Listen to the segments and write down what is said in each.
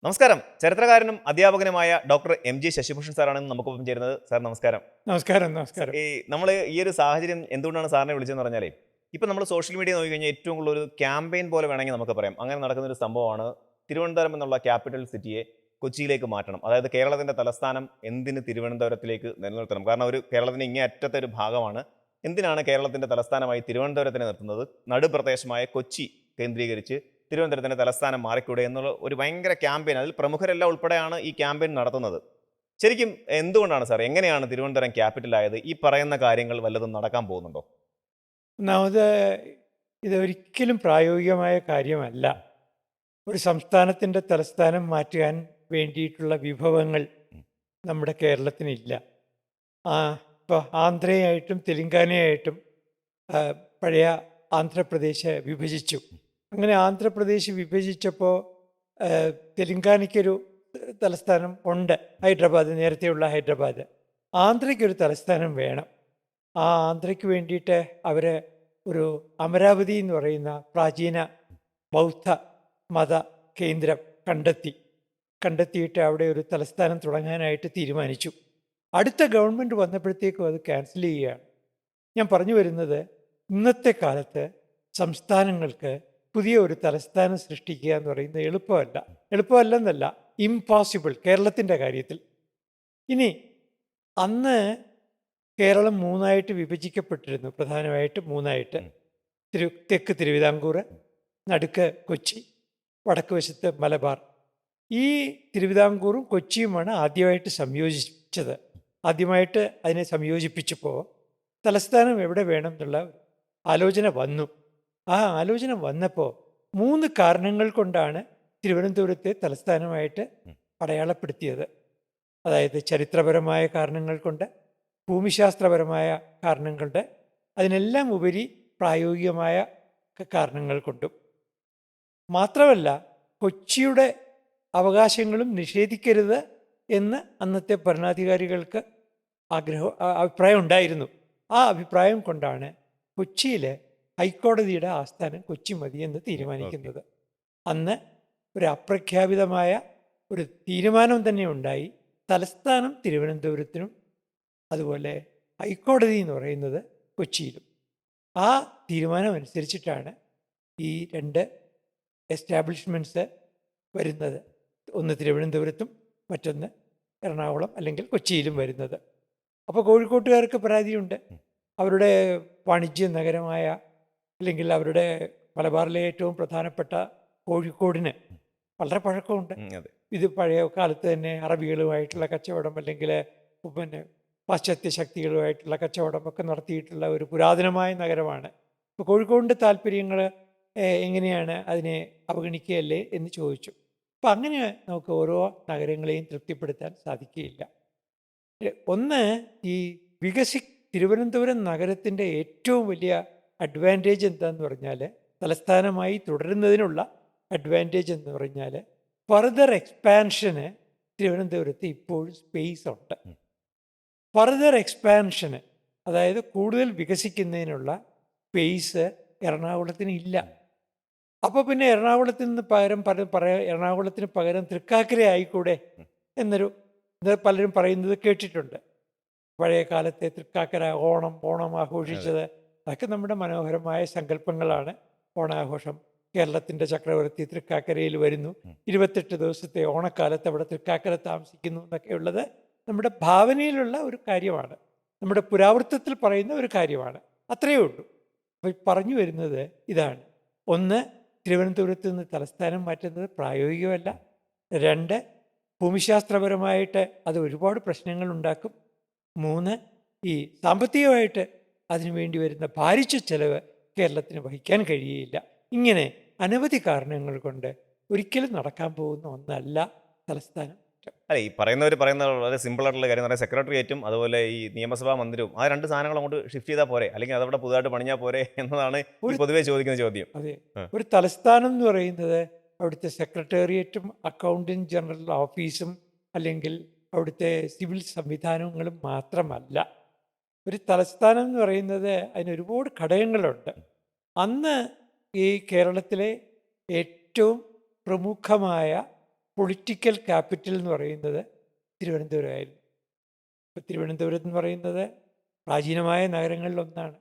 നമസ്കാരം. ചരിത്രകാരനും അധ്യാപകനുമായ doctor M G Shashibhushan സാറാണ് നമുക്കൊപ്പം ചേരുന്നത്. സാർ നമസ്കാരം. നമസ്കാരം, നമസ്കാരം. ഈ നമ്മൾ ഈ ഒരു സാഹചര്യം എന്തുകൊണ്ടാണ് സാറിനെ വിളിച്ചതെന്ന് പറഞ്ഞാലേ, ഇപ്പം നമ്മൾ സോഷ്യൽ മീഡിയ നോക്കിക്കഴിഞ്ഞാൽ ഏറ്റവും കൂടുതൽ ഒരു ക്യാമ്പയിൻ പോലെ വേണമെങ്കിൽ നമുക്ക് പറയാം. അങ്ങനെ നടക്കുന്ന ഒരു സംഭവമാണ് തിരുവനന്തപുരം എന്നുള്ള ക്യാപിറ്റൽ സിറ്റിയെ കൊച്ചിയിലേക്ക് മാറ്റണം. അതായത് കേരളത്തിൻ്റെ തലസ്ഥാനം എന്തിന് തിരുവനന്തപുരത്തിലേക്ക് നിലനിർത്തണം? കാരണം ഒരു കേരളത്തിൻ്റെ ഇങ്ങേ അറ്റത്തെ ഒരു ഭാഗമാണ്. എന്തിനാണ് കേരളത്തിൻ്റെ തലസ്ഥാനമായി തിരുവനന്തപുരത്തിനെ നിർത്തുന്നത്? നടുപ്രദേശമായ കൊച്ചി കേന്ദ്രീകരിച്ച് തിരുവനന്തപുരത്തിൻ്റെ തലസ്ഥാനം മാറിക്കൂടെ എന്നുള്ള ഒരു ഭയങ്കര ക്യാമ്പയിൻ, അതിൽ പ്രമുഖരെല്ലാം ഉൾപ്പെടെയാണ് ഈ ക്യാമ്പയിൻ നടത്തുന്നത്. ശരിക്കും എന്തുകൊണ്ടാണ് സാർ, എങ്ങനെയാണ് തിരുവനന്തപുരം ക്യാപിറ്റലായത്? ഈ പറയുന്ന കാര്യങ്ങൾ വല്ലതും നടക്കാൻ പോകുന്നുണ്ടോ? ഒന്നാമത് ഇതൊരിക്കലും പ്രായോഗികമായ കാര്യമല്ല. ഒരു സംസ്ഥാനത്തിൻ്റെ തലസ്ഥാനം മാറ്റാൻ വേണ്ടിയിട്ടുള്ള വിഭവങ്ങൾ നമ്മുടെ കേരളത്തിനില്ല. ഇപ്പോൾ ആന്ധ്രയായിട്ടും തെലുങ്കാനയായിട്ടും പഴയ ആന്ധ്രാപ്രദേശ് വിഭജിച്ചു. അങ്ങനെ ആന്ധ്രാപ്രദേശ് വിഭജിച്ചപ്പോൾ തെലുങ്കാനയ്ക്കൊരു തലസ്ഥാനം ഉണ്ട്, ഹൈദരാബാദ്, നേരത്തെയുള്ള ഹൈദരാബാദ്. ആന്ധ്രയ്ക്കൊരു തലസ്ഥാനം വേണം. ആ ആന്ധ്രയ്ക്ക് വേണ്ടിയിട്ട് അവർ ഒരു അമരാവതി എന്ന് പറയുന്ന പ്രാചീന ബൗദ്ധ മത കേന്ദ്രം കണ്ടെത്തിയിട്ട് അവിടെ ഒരു തലസ്ഥാനം തുടങ്ങാനായിട്ട് തീരുമാനിച്ചു. അടുത്ത ഗവൺമെൻറ് വന്നപ്പോഴത്തേക്കും അത് ക്യാൻസൽ ചെയ്യുകയാണ്. ഞാൻ പറഞ്ഞു വരുന്നത്, ഇന്നത്തെ കാലത്ത് സംസ്ഥാനങ്ങൾക്ക് പുതിയ ഒരു തലസ്ഥാനം സൃഷ്ടിക്കുക എന്ന് പറയുന്നത് എളുപ്പമല്ലെന്നല്ല, ഇംപോസിബിൾ കേരളത്തിൻ്റെ കാര്യത്തിൽ. ഇനി അന്ന് കേരളം മൂന്നായിട്ട് വിഭജിക്കപ്പെട്ടിരുന്നു, പ്രധാനമായിട്ട് മൂന്നായിട്ട്. തെക്ക് തിരുവിതാംകൂർ, നടുക്ക് കൊച്ചി, വടക്ക് വശത്ത് മലബാർ. ഈ തിരുവിതാംകൂറും കൊച്ചിയുമാണ് ആദ്യമായിട്ട് സംയോജിച്ചത്. ആദ്യമായിട്ട് അതിനെ സംയോജിപ്പിച്ചപ്പോൾ തലസ്ഥാനം എവിടെ വേണം എന്നുള്ള ആലോചന വന്നു. ആ ആലോചന വന്നപ്പോൾ 3 കാരണങ്ങൾ കൊണ്ടാണ് തിരുവനന്തപുരത്തെ തലസ്ഥാനമായിട്ട് അടയാളപ്പെടുത്തിയത്. അതായത് ചരിത്രപരമായ കാരണങ്ങൾ കൊണ്ട്, ഭൂമിശാസ്ത്രപരമായ കാരണങ്ങളുടെ, അതിനെല്ലാം ഉപരി പ്രായോഗികമായ കാരണങ്ങൾ കൊണ്ടും. മാത്രമല്ല, കൊച്ചിയുടെ അവകാശങ്ങളും നിഷേധിക്കരുത് എന്ന് അന്നത്തെ ഭരണാധികാരികൾക്ക് അഭിപ്രായം ഉണ്ടായിരുന്നു. ആ അഭിപ്രായം കൊണ്ടാണ് കൊച്ചിയിൽ ഹൈക്കോടതിയുടെ ആസ്ഥാനം കൊച്ചി മതി എന്ന് തീരുമാനിക്കുന്നത്. അന്ന് ഒരു അപ്രഖ്യാപിതമായ ഒരു തീരുമാനം തന്നെ ഉണ്ടായി. തലസ്ഥാനം തിരുവനന്തപുരത്തിനും അതുപോലെ ഹൈക്കോടതി എന്ന് പറയുന്നത് കൊച്ചിയിലും. ആ തീരുമാനം അനുസരിച്ചിട്ടാണ് ഈ 2 എസ്റ്റാബ്ലിഷ്മെൻറ്റ്സ് വരുന്നത്. ഒന്ന് തിരുവനന്തപുരത്തും മറ്റൊന്ന് എറണാകുളം അല്ലെങ്കിൽ കൊച്ചിയിലും വരുന്നത്. അപ്പോൾ കോഴിക്കോട്ടുകാർക്ക് പരാതിയുണ്ട്. അവരുടെ വാണിജ്യ നഗരമായ, അല്ലെങ്കിൽ അവരുടെ മലബാറിലെ ഏറ്റവും പ്രധാനപ്പെട്ട കോഴിക്കോടിന് വളരെ പഴക്കമുണ്ട്. ഇത് പഴയ കാലത്ത് തന്നെ അറബികളുമായിട്ടുള്ള കച്ചവടം, അല്ലെങ്കിൽ പിന്നെ പാശ്ചാത്യ ശക്തികളുമായിട്ടുള്ള കച്ചവടം ഒക്കെ നടത്തിയിട്ടുള്ള ഒരു പുരാതനമായ നഗരമാണ്. ഇപ്പോൾ കോഴിക്കോടിൻ്റെ താല്പര്യങ്ങൾ എങ്ങനെയാണ് അതിനെ അവഗണിക്കുകയല്ലേ എന്ന് ചോദിച്ചു. അപ്പം അങ്ങനെ നമുക്ക് ഓരോ നഗരങ്ങളെയും തൃപ്തിപ്പെടുത്താൻ സാധിക്കുകയില്ല. ഒന്ന്, ഈ തിരുവനന്തപുരം നഗരത്തിൻ്റെ ഏറ്റവും വലിയ അഡ്വാൻറ്റേജ് എന്താന്ന് പറഞ്ഞാൽ, തലസ്ഥാനമായി തുടരുന്നതിനുള്ള അഡ്വാൻറ്റേജ് എന്ന് പറഞ്ഞാൽ, ഫർദർ എക്സ്പാൻഷന് തിരുവനന്തപുരത്ത് ഇപ്പോഴും സ്പേസ് ഉണ്ട്. ഫർദർ എക്സ്പാൻഷന്, അതായത് കൂടുതൽ വികസിക്കുന്നതിനുള്ള സ്പേസ് എറണാകുളത്തിന് ഇല്ല. അപ്പോൾ പിന്നെ എറണാകുളത്തിന് പകരം തൃക്കാക്കര ആയിക്കൂടെ എന്നൊരു പലരും പറയുന്നത് കേട്ടിട്ടുണ്ട്. പഴയ കാലത്തെ തൃക്കാക്കര ഓണം ആഘോഷിച്ചത്, അതൊക്കെ നമ്മുടെ മനോഹരമായ സങ്കല്പങ്ങളാണ്. ഓണാഘോഷം, കേരളത്തിൻ്റെ ചക്രവർത്തി തൃക്കാക്കരയിൽ വരുന്നു, 28 ദിവസത്തെ ഓണക്കാലത്ത് അവിടെ തൃക്കാക്കര താമസിക്കുന്നു എന്നൊക്കെയുള്ളത് നമ്മുടെ ഭാവനയിലുള്ള ഒരു കാര്യമാണ്, നമ്മുടെ പുരാവൃത്തത്തിൽ പറയുന്ന ഒരു കാര്യമാണ്. അത്രയേ ഉള്ളൂ. അപ്പോൾ പറഞ്ഞു വരുന്നത് ഇതാണ്: ഒന്ന്, തിരുവനന്തപുരത്ത് നിന്ന് തലസ്ഥാനം മാറ്റുന്നത് പ്രായോഗികമല്ല. 2, ഭൂമിശാസ്ത്രപരമായിട്ട് അത് ഒരുപാട് പ്രശ്നങ്ങൾ ഉണ്ടാക്കും. 3, ഈ സാമ്പത്തികമായിട്ട് അതിനു വേണ്ടി വരുന്ന ഭാരിച്ച ചെലവ് കേരളത്തിന് വഹിക്കാൻ കഴിയുകയില്ല. ഇങ്ങനെ അനവധി കാരണങ്ങൾ കൊണ്ട് ഒരിക്കലും നടക്കാൻ പോകുന്ന ഒന്നല്ല തലസ്ഥാനം. അല്ല, ഈ പറയുന്നവർ വളരെ സിമ്പിൾ ആയിട്ടുള്ള കാര്യം എന്ന് പറഞ്ഞാൽ, സെക്രട്ടേറിയറ്റും അതുപോലെ ഈ നിയമസഭാ മന്ദിരവും, ആ 2 സാധനങ്ങൾ അങ്ങോട്ട് ഷിഫ്റ്റ് ചെയ്താൽ പോരെ, അല്ലെങ്കിൽ അതവിടെ പുതുതായിട്ട് പണിഞ്ഞാൽ പോരെ എന്നതാണ് പൊതുവെ ചോദിക്കുന്ന ചോദ്യം. അതെ, ഒരു തലസ്ഥാനം എന്ന് പറയുന്നത് അവിടുത്തെ സെക്രട്ടേറിയറ്റും അക്കൗണ്ടന്റ് ജനറൽ ഓഫീസും അല്ലെങ്കിൽ അവിടുത്തെ സിവിൽ സംവിധാനങ്ങളും മാത്രമല്ല. ഒരു തലസ്ഥാനം എന്ന് പറയുന്നത് അതിനൊരുപാട് ഘടകങ്ങളുണ്ട്. അന്ന് ഈ കേരളത്തിലെ ഏറ്റവും പ്രമുഖമായ പൊളിറ്റിക്കൽ ക്യാപിറ്റൽ എന്ന് പറയുന്നത് തിരുവനന്തപുരമായിരുന്നു. ഇപ്പോൾ തിരുവനന്തപുരം എന്ന് പറയുന്നത് പ്രാചീനമായ നഗരങ്ങളിലൊന്നാണ്.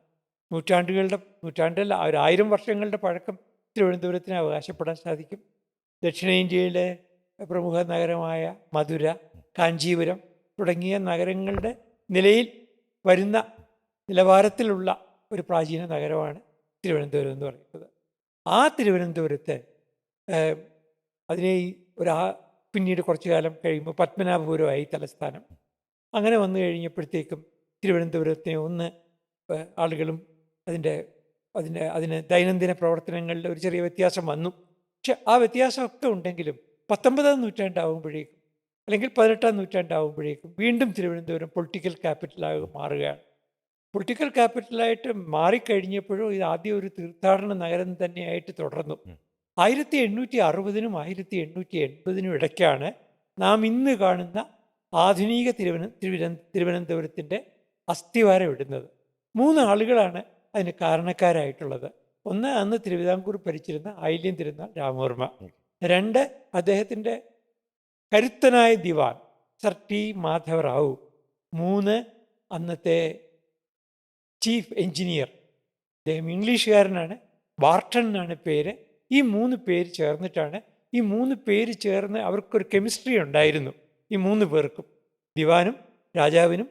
നൂറ്റാണ്ടല്ല, 1000 വർഷങ്ങളുടെ പഴക്കം തിരുവനന്തപുരത്തിന് അവകാശപ്പെടാൻ സാധിക്കും. ദക്ഷിണേന്ത്യയിലെ പ്രമുഖ നഗരമായ മധുര, കാഞ്ചീപുരം തുടങ്ങിയ നഗരങ്ങളുടെ നിലയിൽ വരുന്ന നിലവാരത്തിലുള്ള ഒരു പ്രാചീന നഗരമാണ് തിരുവനന്തപുരം എന്ന് പറയുന്നത്. ആ തിരുവനന്തപുരത്ത് അതിനെ പിന്നീട് കുറച്ചു കാലം കഴിയുമ്പോൾ പത്മനാഭപുരമായി തലസ്ഥാനം. അങ്ങനെ വന്നു കഴിഞ്ഞപ്പോഴത്തേക്കും തിരുവനന്തപുരത്തെ ആളുകളും അതിന് ദൈനംദിന പ്രവർത്തനങ്ങളിൽ ഒരു ചെറിയ വ്യത്യാസം വന്നു. പക്ഷെ ആ വ്യത്യാസമൊക്കെ ഉണ്ടെങ്കിലും 19-ാം നൂറ്റാണ്ടാവുമ്പോഴേക്കും അല്ലെങ്കിൽ 18-ാം നൂറ്റാണ്ടാവുമ്പോഴേക്കും വീണ്ടും തിരുവനന്തപുരം പൊളിറ്റിക്കൽ ക്യാപിറ്റലായി മാറുകയാണ്. പൊളിറ്റിക്കൽ ക്യാപിറ്റലായിട്ട് മാറിക്കഴിഞ്ഞപ്പോഴും ഇത് ആദ്യം ഒരു തീർത്ഥാടന നഗരം തന്നെയായിട്ട് തുടർന്നു. 1860-നും 1880-നും ഇടയ്ക്കാണ് നാം ഇന്ന് കാണുന്ന ആധുനിക തിരുവനന്തപുരത്തിൻ്റെ അസ്ഥിവാരം ഇടുന്നത്. 3 ആളുകളാണ് അതിന് കാരണക്കാരായിട്ടുള്ളത്. ഒന്ന്, അന്ന് തിരുവിതാംകൂർ ഭരിച്ചിരുന്ന ആയില്യം തിരുനാൾ രാമവർമ്മ. 2, അദ്ദേഹത്തിൻ്റെ കരുത്തനായ ദിവാൻ സർ ടി മാധവറാവു. 3, അന്നത്തെ ചീഫ് എഞ്ചിനീയർ, അദ്ദേഹം ഇംഗ്ലീഷുകാരനാണ്, ബാർട്ടൺ എന്നാണ് പേര്. ഈ 3 പേര് ചേർന്നിട്ടാണ്, ഈ 3 പേര് ചേർന്ന് അവർക്കൊരു കെമിസ്ട്രി ഉണ്ടായിരുന്നു. ഈ 3 പേർക്കും, ദിവാനും രാജാവിനും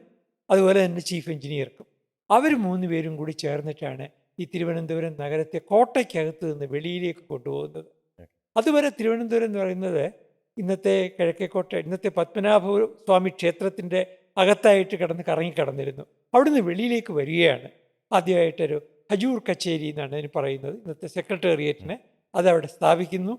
അതുപോലെ തന്നെ ചീഫ് എഞ്ചിനീയർക്കും. അവർ 3 പേരും കൂടി ചേർന്നിട്ടാണ് ഈ തിരുവനന്തപുരം നഗരത്തെ കോട്ടയ്ക്കകത്ത് നിന്ന് വെളിയിലേക്ക് കൊണ്ടുപോകുന്നത്. അതുവരെ തിരുവനന്തപുരം എന്ന് പറയുന്നത് ഇന്നത്തെ കിഴക്കേക്കോട്ട, ഇന്നത്തെ പത്മനാഭ സ്വാമി ക്ഷേത്രത്തിൻ്റെ അകത്തായിട്ട് കറങ്ങിക്കിടന്നിരുന്നു. അവിടുന്ന് വെളിയിലേക്ക് വരികയാണ്. ആദ്യമായിട്ടൊരു ഹജൂർ കച്ചേരി എന്നാണ് അതിന് പറയുന്നത്, ഇന്നത്തെ സെക്രട്ടേറിയറ്റിനെ അതവിടെ സ്ഥാപിക്കുന്നു.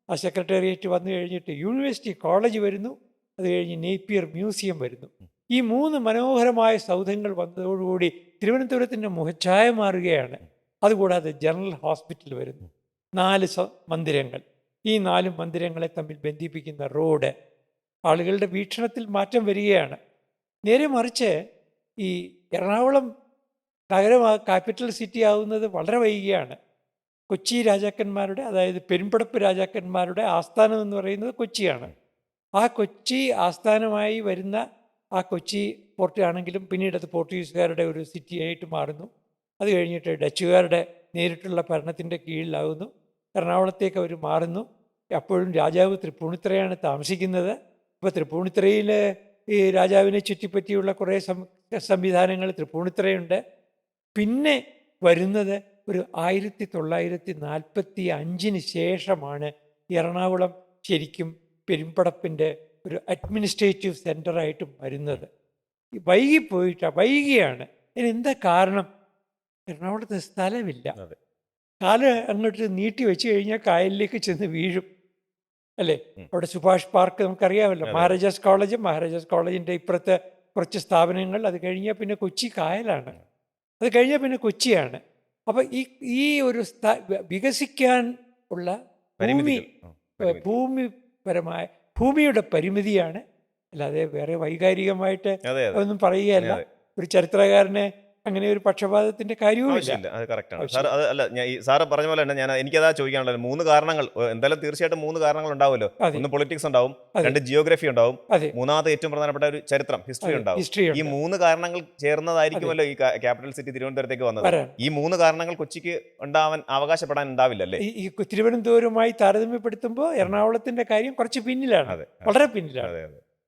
ആ സെക്രട്ടേറിയറ്റ് വന്നു കഴിഞ്ഞിട്ട് യൂണിവേഴ്സിറ്റി കോളേജ് വരുന്നു. അത് കഴിഞ്ഞ് നേപ്പിയർ മ്യൂസിയം വരുന്നു. ഈ 3 മനോഹരമായ സൗധങ്ങൾ വന്നതോടുകൂടി തിരുവനന്തപുരത്തിൻ്റെ മുഖച്ഛായ മാറുകയാണ്. അതുകൂടാതെ ജനറൽ ഹോസ്പിറ്റൽ വരുന്നു. 4 മന്ദിരങ്ങൾ. ഈ 4 മന്ദിരങ്ങളെ തമ്മിൽ ബന്ധിപ്പിക്കുന്ന റോഡ്. ആളുകളുടെ വീക്ഷണത്തിൽ മാറ്റം വരികയാണ്. നേരെ മറിച്ച് ഈ എറണാകുളം നഗരം ക്യാപിറ്റൽ സിറ്റി ആവുന്നത് വളരെ വൈകിയാണ്. കൊച്ചി രാജാക്കന്മാരുടെ, അതായത് പെരുമ്പടപ്പ് രാജാക്കന്മാരുടെ ആസ്ഥാനം എന്ന് പറയുന്നത് കൊച്ചിയാണ്. ആ കൊച്ചി ആസ്ഥാനമായി വരുന്ന ആ കൊച്ചി പോർട്ട് ആണെങ്കിലും പിന്നീട് അത് പോർട്ടുഗീസുകാരുടെ ഒരു സിറ്റിയായിട്ട് മാറുന്നു. അത് കഴിഞ്ഞിട്ട് ഡച്ചുകാരുടെ നേരിട്ടുള്ള ഭരണത്തിൻ്റെ കീഴിലാകുന്നു. എറണാകുളത്തേക്ക് അവർ മാറുന്നു. അപ്പോഴും രാജാവ് തൃപ്പൂണിത്തുറയാണ് താമസിക്കുന്നത്. ഇപ്പോൾ തൃപ്പൂണിത്തുറയിൽ ഈ രാജാവിനെ ചുറ്റിപ്പറ്റിയുള്ള കുറേ സംവിധാനങ്ങൾ തൃപ്പൂണിത്തുറയുണ്ട്. പിന്നെ വരുന്നത് ഒരു 1945-ന് ശേഷമാണ് എറണാകുളം ശരിക്കും പെരുമ്പടപ്പിൻ്റെ ഒരു അഡ്മിനിസ്ട്രേറ്റീവ് സെൻ്ററായിട്ടും വരുന്നത്. വൈകിയാണ്. ഇതിനെന്താ കാരണം? എറണാകുളത്ത് സ്ഥലമില്ല. കാല് അങ്ങോട്ട് നീട്ടി വെച്ച് കഴിഞ്ഞാൽ കായലിലേക്ക് ചെന്ന് വീഴും, അല്ലേ? അവിടെ സുഭാഷ് പാർക്ക് നമുക്കറിയാമല്ലോ, മഹാരാജാസ് കോളേജിൻ്റെ ഇപ്പുറത്ത് കുറച്ച് സ്ഥാപനങ്ങൾ. അത് കഴിഞ്ഞാൽ പിന്നെ കൊച്ചി കായലാണ്. അത് കഴിഞ്ഞാൽ പിന്നെ കൊച്ചിയാണ്. അപ്പം ഈ ഒരു വികസിക്കാൻ ഉള്ള ഭൂമിയുടെ പരിമിതിയാണ്. അല്ലാതെ വേറെ വൈകാരികമായിട്ട് ഒന്നും പറയുകയല്ല. ഒരു ചരിത്രകാരനെ അങ്ങനെ ഒരു പക്ഷപാതത്തിന്റെ കാര്യവുമില്ല. അത് കറക്റ്റാണ് സാർ. അത് അല്ല, സാറ് പറഞ്ഞ പോലെ തന്നെ എനിക്കതാ ചോദിക്കാനുള്ളത്. 3 കാരണങ്ങൾ എന്തായാലും തീർച്ചയായിട്ടും 3 കാരണങ്ങൾ ഉണ്ടാവുമല്ലോ. ഒന്ന് പൊളിറ്റിക്സ് ഉണ്ടാവും, 2 ജിയോഗ്രഫി ഉണ്ടാവും, 3ാമത്തെ ഏറ്റവും പ്രധാനപ്പെട്ട ഒരു ചരിത്രം, ഹിസ്റ്ററി ഉണ്ടാവും. ഈ 3 കാരണങ്ങൾ ചേർന്നതായിരിക്കുമല്ലോ ഈ ക്യാപിറ്റൽ സിറ്റി തിരുവനന്തപുരത്തേക്ക് വന്നത്. ഈ 3 കാരണങ്ങൾ കൊച്ചിക്ക് അവകാശപ്പെടാൻ ഉണ്ടാവില്ലല്ലേ? ഈ തിരുവനന്തപുരവുമായി താരതമ്യപ്പെടുത്തുമ്പോൾ എറണാകുളത്തിന്റെ കാര്യം കുറച്ച് പിന്നിലാണ്, വളരെ പിന്നിലാണ്.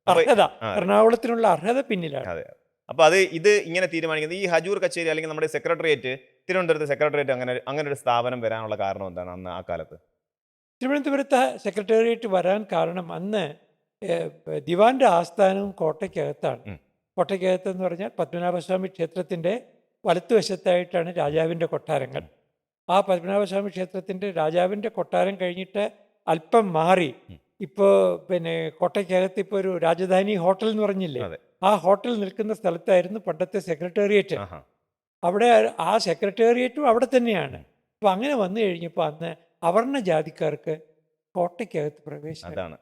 അർഹത, എറണാകുളത്തിനുള്ള അർഹത പിന്നിലാണ്. അപ്പോൾ ഇത് ഇങ്ങനെ തീരുമാനിക്കുന്നത് ഈ ഹജൂർ കച്ചേരി അല്ലെങ്കിൽ നമ്മുടെ സെക്രട്ടേറിയറ്റ്, തിരുവനന്തപുരത്തെ സെക്രട്ടേറിയറ്റ് അങ്ങനെ ഒരു സ്ഥാപനം വരാനുള്ള കാരണം എന്താണ് അന്ന് ആ കാലത്ത്? തിരുവനന്തപുരത്ത് സെക്രട്ടേറിയറ്റ് വരാൻ കാരണം അന്ന് ദിവാന്റെ ആസ്ഥാനവും കോട്ടയ്ക്കകത്താണ്. കോട്ടയ്ക്കകത്തെന്ന് പറഞ്ഞാൽ പത്മനാഭസ്വാമി ക്ഷേത്രത്തിൻ്റെ വലത്തുവശത്തായിട്ടാണ് രാജാവിൻ്റെ കൊട്ടാരങ്ങൾ. ആ പത്മനാഭസ്വാമി ക്ഷേത്രത്തിൻ്റെ രാജാവിൻ്റെ കൊട്ടാരം കഴിഞ്ഞിട്ട് അല്പം മാറി ഇപ്പോൾ പിന്നെ കോട്ടയ്ക്കകത്ത് ഇപ്പോൾ ഒരു രാജധാനി ഹോട്ടൽ എന്ന് പറഞ്ഞില്ലേ, ആ ഹോട്ടൽ നിൽക്കുന്ന സ്ഥലത്തായിരുന്നു പണ്ടത്തെ സെക്രട്ടേറിയറ്റ്. അവിടെ ആ സെക്രട്ടേറിയറ്റും അവിടെ തന്നെയാണ്. അപ്പോൾ അങ്ങനെ വന്നു കഴിഞ്ഞപ്പോൾ അന്ന് അവർണ ജാതിക്കാർക്ക് കോട്ടയ്ക്കകത്ത് പ്രവേശനം.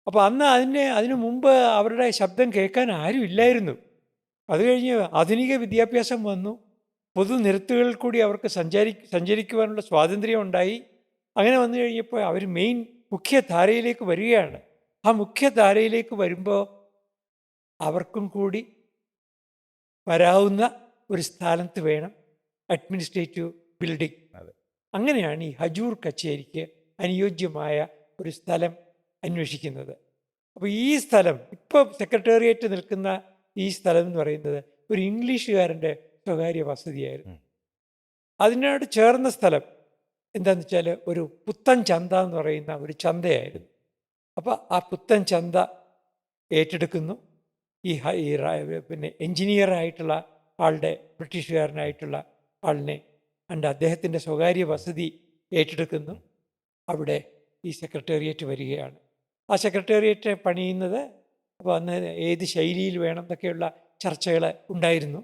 അപ്പോൾ അന്ന് അതിനു മുമ്പ് അവരുടെ ശബ്ദം കേൾക്കാൻ ആരും ഇല്ലായിരുന്നു. അത് കഴിഞ്ഞ് ആധുനിക വിദ്യാഭ്യാസം വന്നു. പൊതുനിരത്തുകളിൽ കൂടി അവർക്ക് സഞ്ചരിക്കുവാനുള്ള സ്വാതന്ത്ര്യം ഉണ്ടായി. അങ്ങനെ വന്നു കഴിഞ്ഞപ്പോൾ അവർ മെയിൻ മുഖ്യധാരയിലേക്ക് വരികയാണ്. ആ മുഖ്യധാരയിലേക്ക് വരുമ്പോൾ അവർക്കും കൂടി വരാവുന്ന ഒരു സ്ഥാനത്ത് വേണം അഡ്മിനിസ്ട്രേറ്റീവ് ബിൽഡിംഗ്. അതെ. അങ്ങനെയാണ് ഈ ഹജൂർ കച്ചേരിക്ക് അനുയോജ്യമായ ഒരു സ്ഥലം അന്വേഷിക്കുന്നത്. അപ്പോൾ ഈ സ്ഥലം ഇപ്പോൾ സെക്രട്ടേറിയറ്റ് നിൽക്കുന്ന ഈ സ്ഥലം എന്ന് പറയുന്നത് ഒരു ഇംഗ്ലീഷുകാരൻ്റെ സ്വകാര്യ വസതിയായിരുന്നു. അതിനോട് ചേർന്ന സ്ഥലം എന്താണെന്ന് വെച്ചാൽ ഒരു പുത്തൻ ചന്ത എന്ന് പറയുന്ന ഒരു ചന്തയായിരുന്നു. അപ്പോൾ ആ പുത്തൻ ചന്ത ഏറ്റെടുക്കുന്നു. പിന്നെ എൻജിനീയറായിട്ടുള്ള ആളുടെ, ബ്രിട്ടീഷുകാരനായിട്ടുള്ള ആളിനെ കണ്ട് അദ്ദേഹത്തിൻ്റെ സ്വകാര്യ വസതി ഏറ്റെടുക്കുന്നു. അവിടെ ഈ സെക്രട്ടേറിയറ്റ് വരികയാണ്. ആ സെക്രട്ടേറിയറ്റ് പണിയുന്നത് അപ്പോൾ അന്ന് ഏത് ശൈലിയിൽ വേണം എന്നൊക്കെയുള്ള ചർച്ചകൾ ഉണ്ടായിരുന്നു.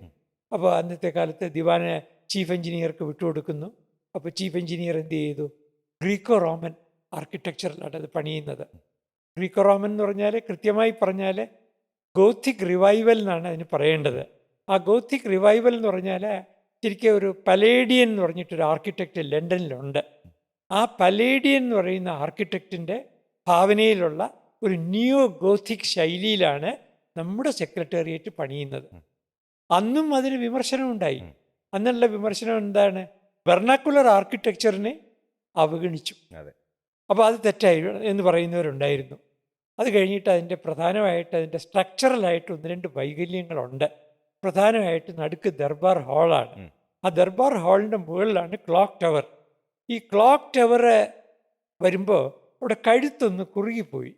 അപ്പോൾ അന്നത്തെ കാലത്ത് ദിവാനെ ചീഫ് എഞ്ചിനീയർക്ക് വിട്ടുകൊടുക്കുന്നു. അപ്പോൾ ചീഫ് എഞ്ചിനീയർ എന്ത് ചെയ്തു? ഗ്രീക്കോ റോമൻ ആർക്കിടെക്ചറിലാണ് അത് പണിയുന്നത്. ഗ്രീക്കോ റോമൻ എന്ന് പറഞ്ഞാൽ കൃത്യമായി പറഞ്ഞാൽ ഗോത്തിക് റിവൈവൽ എന്നാണ് അതിന് പറയേണ്ടത്. ആ ഗോത്തിക് റിവൈവൽ എന്ന് പറഞ്ഞാൽ ശരിക്കും ഒരു പലേഡിയൻ എന്ന് പറഞ്ഞിട്ടൊരു ആർക്കിടെക്റ്റ് ലണ്ടനിലുണ്ട്. ആ പലേഡിയൻ എന്ന് പറയുന്ന ആർക്കിടെക്റ്റിൻ്റെ ഭാവനയിലുള്ള ഒരു നിയോ ഗോത്തിക് ശൈലിയിലാണ് നമ്മുടെ സെക്രട്ടേറിയറ്റ് പണിയുന്നത്. അന്നും അതിന് വിമർശനമുണ്ടായി. അന്നുള്ള വിമർശനം എന്താണ്? വെർണാക്കുലർ ആർക്കിടെക്ചറിനെ അവഗണിച്ചു. അപ്പോൾ അത് തെറ്റായി എന്ന് പറയുന്നവരുണ്ടായിരുന്നു. അത് കഴിഞ്ഞിട്ട് അതിൻ്റെ പ്രധാനമായിട്ട് അതിൻ്റെ സ്ട്രക്ചറലായിട്ട് ഒന്ന് രണ്ട് വൈകല്യങ്ങളുണ്ട്. പ്രധാനമായിട്ട് നടുക്ക് ദർബാർ ഹാളാണ്. ആ ദർബാർ ഹാളിൻ്റെ മുകളിലാണ് ക്ലോക്ക് ടവർ. ഈ ക്ലോക്ക് ടവർ വരുമ്പോൾ അവിടെ കഴുത്തൊന്ന് കുറുകിപ്പോയി.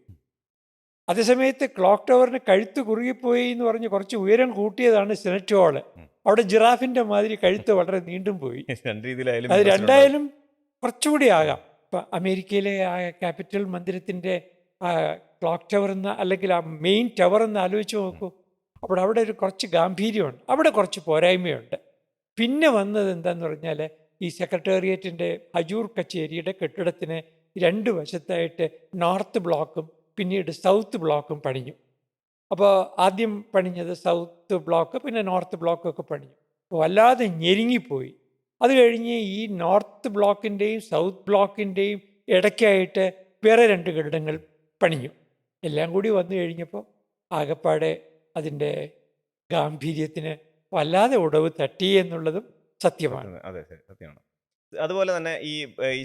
അതേസമയത്ത് ക്ലോക്ക് ടവറിന് കഴുത്ത് കുറുകിപ്പോയി എന്ന് പറഞ്ഞ് കുറച്ച് ഉയരം കൂട്ടിയതാണ് സെനറ്റ് ഹാള്. അവിടെ ജിറാഫിൻ്റെ മാതിരി കഴുത്ത് വളരെ നീണ്ടും പോയി. അത് രണ്ടായാലും കുറച്ചുകൂടി ആകാം. ഇപ്പം അമേരിക്കയിലെ ആ ക്യാപിറ്റൽ മന്ദിരത്തിൻ്റെ ക്ലോക്ക് ടവർ എന്ന അല്ലെങ്കിൽ ആ മെയിൻ ടവർ എന്ന് ആലോചിച്ച് നോക്കൂ. അപ്പോൾ അവിടെ ഒരു കുറച്ച് ഗാംഭീര്യമുണ്ട്, അവിടെ കുറച്ച് പോരായ്മയുണ്ട്. പിന്നെ വന്നത് എന്താന്ന് പറഞ്ഞാൽ ഈ സെക്രട്ടേറിയറ്റിൻ്റെ ഹജൂർ കച്ചേരിയുടെ കെട്ടിടത്തിന് രണ്ട് വശത്തായിട്ട് നോർത്ത് ബ്ലോക്കും പിന്നീട് സൗത്ത് ബ്ലോക്കും പണിഞ്ഞു. അപ്പോൾ ആദ്യം പണിഞ്ഞത് സൗത്ത് ബ്ലോക്ക്, പിന്നെ നോർത്ത് ബ്ലോക്കൊക്കെ പണിഞ്ഞു. അപ്പോൾ വല്ലാതെ ഞെരുങ്ങിപ്പോയി. അത് കഴിഞ്ഞ് ഈ നോർത്ത് ബ്ലോക്കിൻ്റെയും സൗത്ത് ബ്ലോക്കിൻ്റെയും ഇടയ്ക്കായിട്ട് വേറെ രണ്ട് കെട്ടിടങ്ങൾ പണിഞ്ഞു. എല്ലാം കൂടി വന്നു കഴിഞ്ഞപ്പോൾ ആകപ്പാടെ അതിൻ്റെ ഗാംഭീര്യത്തിന് വല്ലാതെ ഉടവ് തട്ടി എന്നുള്ളതും സത്യമാണ്. അതെ, സത്യമാണ്. അതുപോലെ തന്നെ ഈ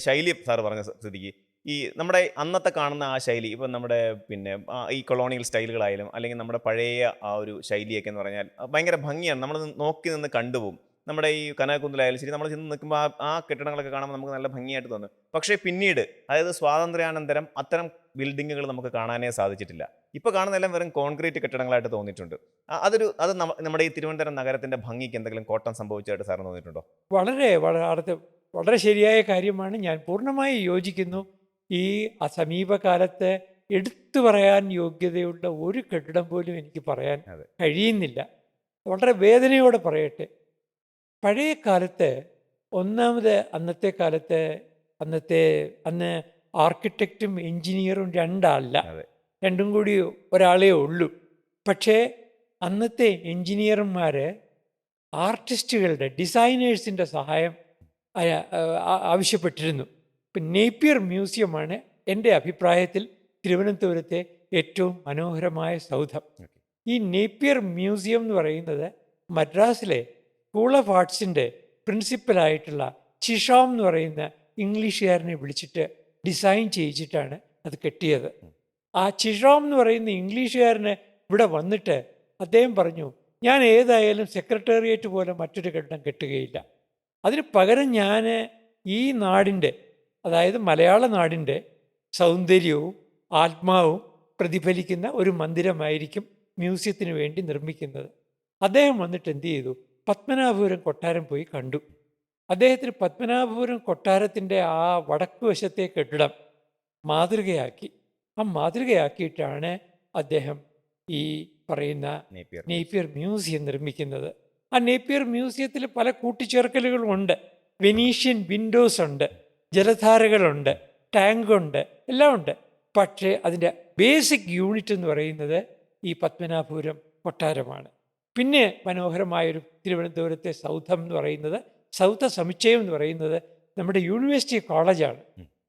ശൈലി സാറ് പറഞ്ഞ സ്ഥിതിക്ക് ഈ നമ്മുടെ അന്നത്തെ കാണുന്ന ആ ശൈലി ഇപ്പം നമ്മുടെ പിന്നെ ഈ കൊളോണിയൽ സ്റ്റൈലുകളായാലും അല്ലെങ്കിൽ നമ്മുടെ പഴയ ആ ഒരു ശൈലിയൊക്കെ എന്ന് പറഞ്ഞാൽ ഭയങ്കര ഭംഗിയാണ്. നമ്മൾ നോക്കി നിന്ന് കണ്ടുപോകും. നമ്മുടെ ഈ കനകക്കുന്നിലായാലും ശരി, നമ്മൾ ചെന്ന് നിൽക്കുമ്പോൾ ആ കെട്ടിടങ്ങളൊക്കെ കാണുമ്പോൾ നമുക്ക് നല്ല ഭംഗിയായിട്ട് തോന്നും. പക്ഷേ പിന്നീട് അതായത് സ്വാതന്ത്ര്യാനന്തരം അത്തരം ബിൽഡിങ്ങുകൾ നമുക്ക് കാണാനേ സാധിച്ചിട്ടില്ല. ഇപ്പോൾ കാണുന്നതെല്ലാം വെറും കോൺക്രീറ്റ് കെട്ടിടങ്ങളായിട്ട് തോന്നിയിട്ടുണ്ട്. അത് നമ്മുടെ ഈ തിരുവനന്തപുരം നഗരത്തിൻ്റെ ഭംഗിക്ക് എന്തെങ്കിലും കോട്ടം സംഭവിച്ചതായിട്ട് സാറിന് തോന്നിയിട്ടുണ്ടോ? വളരെ ശരിയായ കാര്യമാണ്. ഞാൻ പൂർണ്ണമായി യോജിക്കുന്നു. ഈ സമീപകാലത്ത് എടുത്തു പറയാൻ യോഗ്യതയുള്ള ഒരു കെട്ടിടം പോലും എനിക്ക് പറയാൻ കഴിയുന്നില്ല. വളരെ വേദനയോടെ പറയട്ടെ. പഴയ കാലത്ത് ഒന്നാമത് അന്ന് ആർക്കിടെക്റ്റും എൻജിനീയറും രണ്ടാളല്ല, രണ്ടും കൂടി ഒരാളേ ഉള്ളൂ. പക്ഷേ അന്നത്തെ എൻജിനീയർമാർ ആർട്ടിസ്റ്റുകളുടെ, ഡിസൈനേഴ്സിൻ്റെ സഹായം ആവശ്യപ്പെട്ടിരുന്നു. ഇപ്പം നേപ്പിയർ മ്യൂസിയമാണ് എൻ്റെ അഭിപ്രായത്തിൽ തിരുവനന്തപുരത്തെ ഏറ്റവും മനോഹരമായ സൗധം. ഈ നേപ്പിയർ മ്യൂസിയം എന്ന് പറയുന്നത് മദ്രാസിലെ സ്കൂൾ ഓഫ് ആർട്സിൻ്റെ പ്രിൻസിപ്പലായിട്ടുള്ള ചിഷോം എന്ന് പറയുന്ന ഇംഗ്ലീഷുകാരനെ വിളിച്ചിട്ട് ഡിസൈൻ ചെയ്യിച്ചിട്ടാണ് അത് കെട്ടിയത്. ആ ചിഷോം എന്ന് പറയുന്ന ഇംഗ്ലീഷുകാരന് ഇവിടെ വന്നിട്ട് അദ്ദേഹം പറഞ്ഞു, ഞാൻ ഏതായാലും സെക്രട്ടേറിയറ്റ് പോലെ മറ്റൊരു കെട്ടിടം കെട്ടുകയില്ല. അതിന് പകരം ഞാൻ ഈ നാടിൻ്റെ, അതായത് മലയാള നാടിൻ്റെ സൗന്ദര്യവും ആത്മാവും പ്രതിഫലിക്കുന്ന ഒരു മന്ദിരമായിരിക്കും മ്യൂസിയത്തിന് വേണ്ടി നിർമ്മിക്കുന്നത്. അദ്ദേഹം വന്നിട്ട് എന്ത് ചെയ്തു? പത്മനാഭപുരം കൊട്ടാരം പോയി കണ്ടു. അദ്ദേഹത്തിന് പത്മനാഭപുരം കൊട്ടാരത്തിൻ്റെ ആ വടക്ക് വശത്തെ കെട്ടിടം മാതൃകയാക്കി. ആ മാതൃകയാക്കിയിട്ടാണ് അദ്ദേഹം ഈ പറയുന്ന നേപ്പിയർ മ്യൂസിയം നിർമ്മിക്കുന്നത്. ആ നേപ്പിയർ മ്യൂസിയത്തിൽ പല കൂട്ടിച്ചേർക്കലുകളുമുണ്ട്. വെനീഷ്യൻ വിൻഡോസ് ഉണ്ട്, ജലധാരകളുണ്ട്, ടാങ്കുണ്ട്, എല്ലാം ഉണ്ട്. പക്ഷേ അതിൻ്റെ ബേസിക് യൂണിറ്റ് എന്ന് പറയുന്നത് ഈ പത്മനാഭപുരം കൊട്ടാരമാണ്. പിന്നെ മനോഹരമായൊരു തിരുവനന്തപുരത്തെ സൗധം എന്ന് പറയുന്നത്, സൗധ സമുച്ചയം എന്ന് പറയുന്നത് നമ്മുടെ യൂണിവേഴ്സിറ്റി കോളേജാണ്.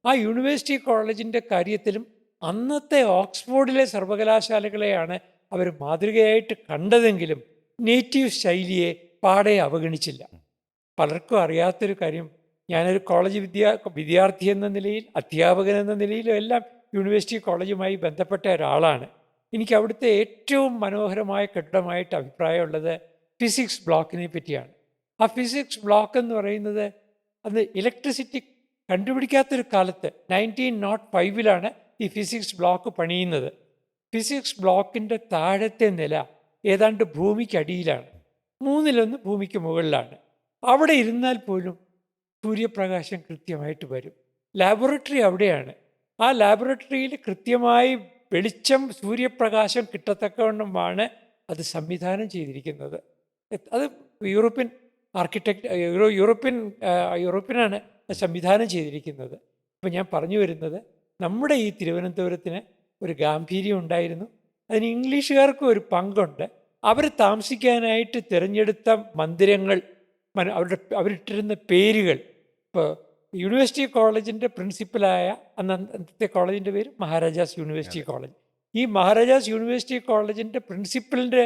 ആ യൂണിവേഴ്സിറ്റി കോളേജിൻ്റെ കാര്യത്തിലും അന്നത്തെ ഓക്സ്ഫോർഡിലെ സർവകലാശാലകളെയാണ് അവർ മാതൃകയായിട്ട് കണ്ടതെങ്കിലും നേറ്റീവ് ശൈലിയെ പാടെ അവഗണിച്ചില്ല. പലർക്കും അറിയാത്തൊരു കാര്യം, ഞാനൊരു കോളേജ് വിദ്യാർത്ഥി എന്ന നിലയിൽ, അധ്യാപകൻ എന്ന നിലയിലും എല്ലാം യൂണിവേഴ്സിറ്റി കോളേജുമായി ബന്ധപ്പെട്ട ഒരാളാണ്. എനിക്ക് അവിടുത്തെ ഏറ്റവും മനോഹരമായ കെട്ടിടമായിട്ട് അഭിപ്രായമുള്ളത് ഫിസിക്സ് ബ്ലോക്കിനെ പറ്റിയാണ്. ആ ഫിസിക്സ് ബ്ലോക്ക് എന്ന് പറയുന്നത് അത് ഇലക്ട്രിസിറ്റി കണ്ടുപിടിക്കാത്തൊരു കാലത്ത് 1905 ഈ ഫിസിക്സ് ബ്ലോക്ക് പണിയുന്നത്. ഫിസിക്സ് ബ്ലോക്കിൻ്റെ താഴത്തെ നില ഏതാണ്ട് ഭൂമിക്കടിയിലാണ്, 1/3 ഭൂമിക്ക് മുകളിലാണ്. അവിടെ ഇരുന്നാൽ പോലും സൂര്യപ്രകാശം കൃത്യമായിട്ട് വരും. ലാബോറട്ടറി അവിടെയാണ്. ആ ലാബോറട്ടറിയിൽ കൃത്യമായി വെളിച്ചം, സൂര്യപ്രകാശം കിട്ടത്തക്കവണ്ണമാണ് അത് സംവിധാനം ചെയ്തിരിക്കുന്നത്. അത് യൂറോപ്യൻ യൂറോപ്യനാണ് സംവിധാനം ചെയ്തിരിക്കുന്നത്. അപ്പം ഞാൻ പറഞ്ഞു വരുന്നത്, നമ്മുടെ ഈ തിരുവനന്തപുരത്തിന് ഒരു ഗാംഭീര്യം ഉണ്ടായിരുന്നു. അതിന് ഇംഗ്ലീഷുകാർക്കും ഒരു പങ്കുണ്ട്. അവർ താമസിക്കാനായിട്ട് തിരഞ്ഞെടുത്ത മന്ദിരങ്ങൾ, അവരിട്ടിരുന്ന പേരുകൾ. ഇപ്പോൾ യൂണിവേഴ്സിറ്റി കോളേജിൻ്റെ പ്രിൻസിപ്പലായ അന്നത്തെ കോളേജിൻ്റെ പേര് മഹാരാജാസ് യൂണിവേഴ്സിറ്റി കോളേജ്. ഈ മഹാരാജാസ് യൂണിവേഴ്സിറ്റി കോളേജിൻ്റെ പ്രിൻസിപ്പലിൻ്റെ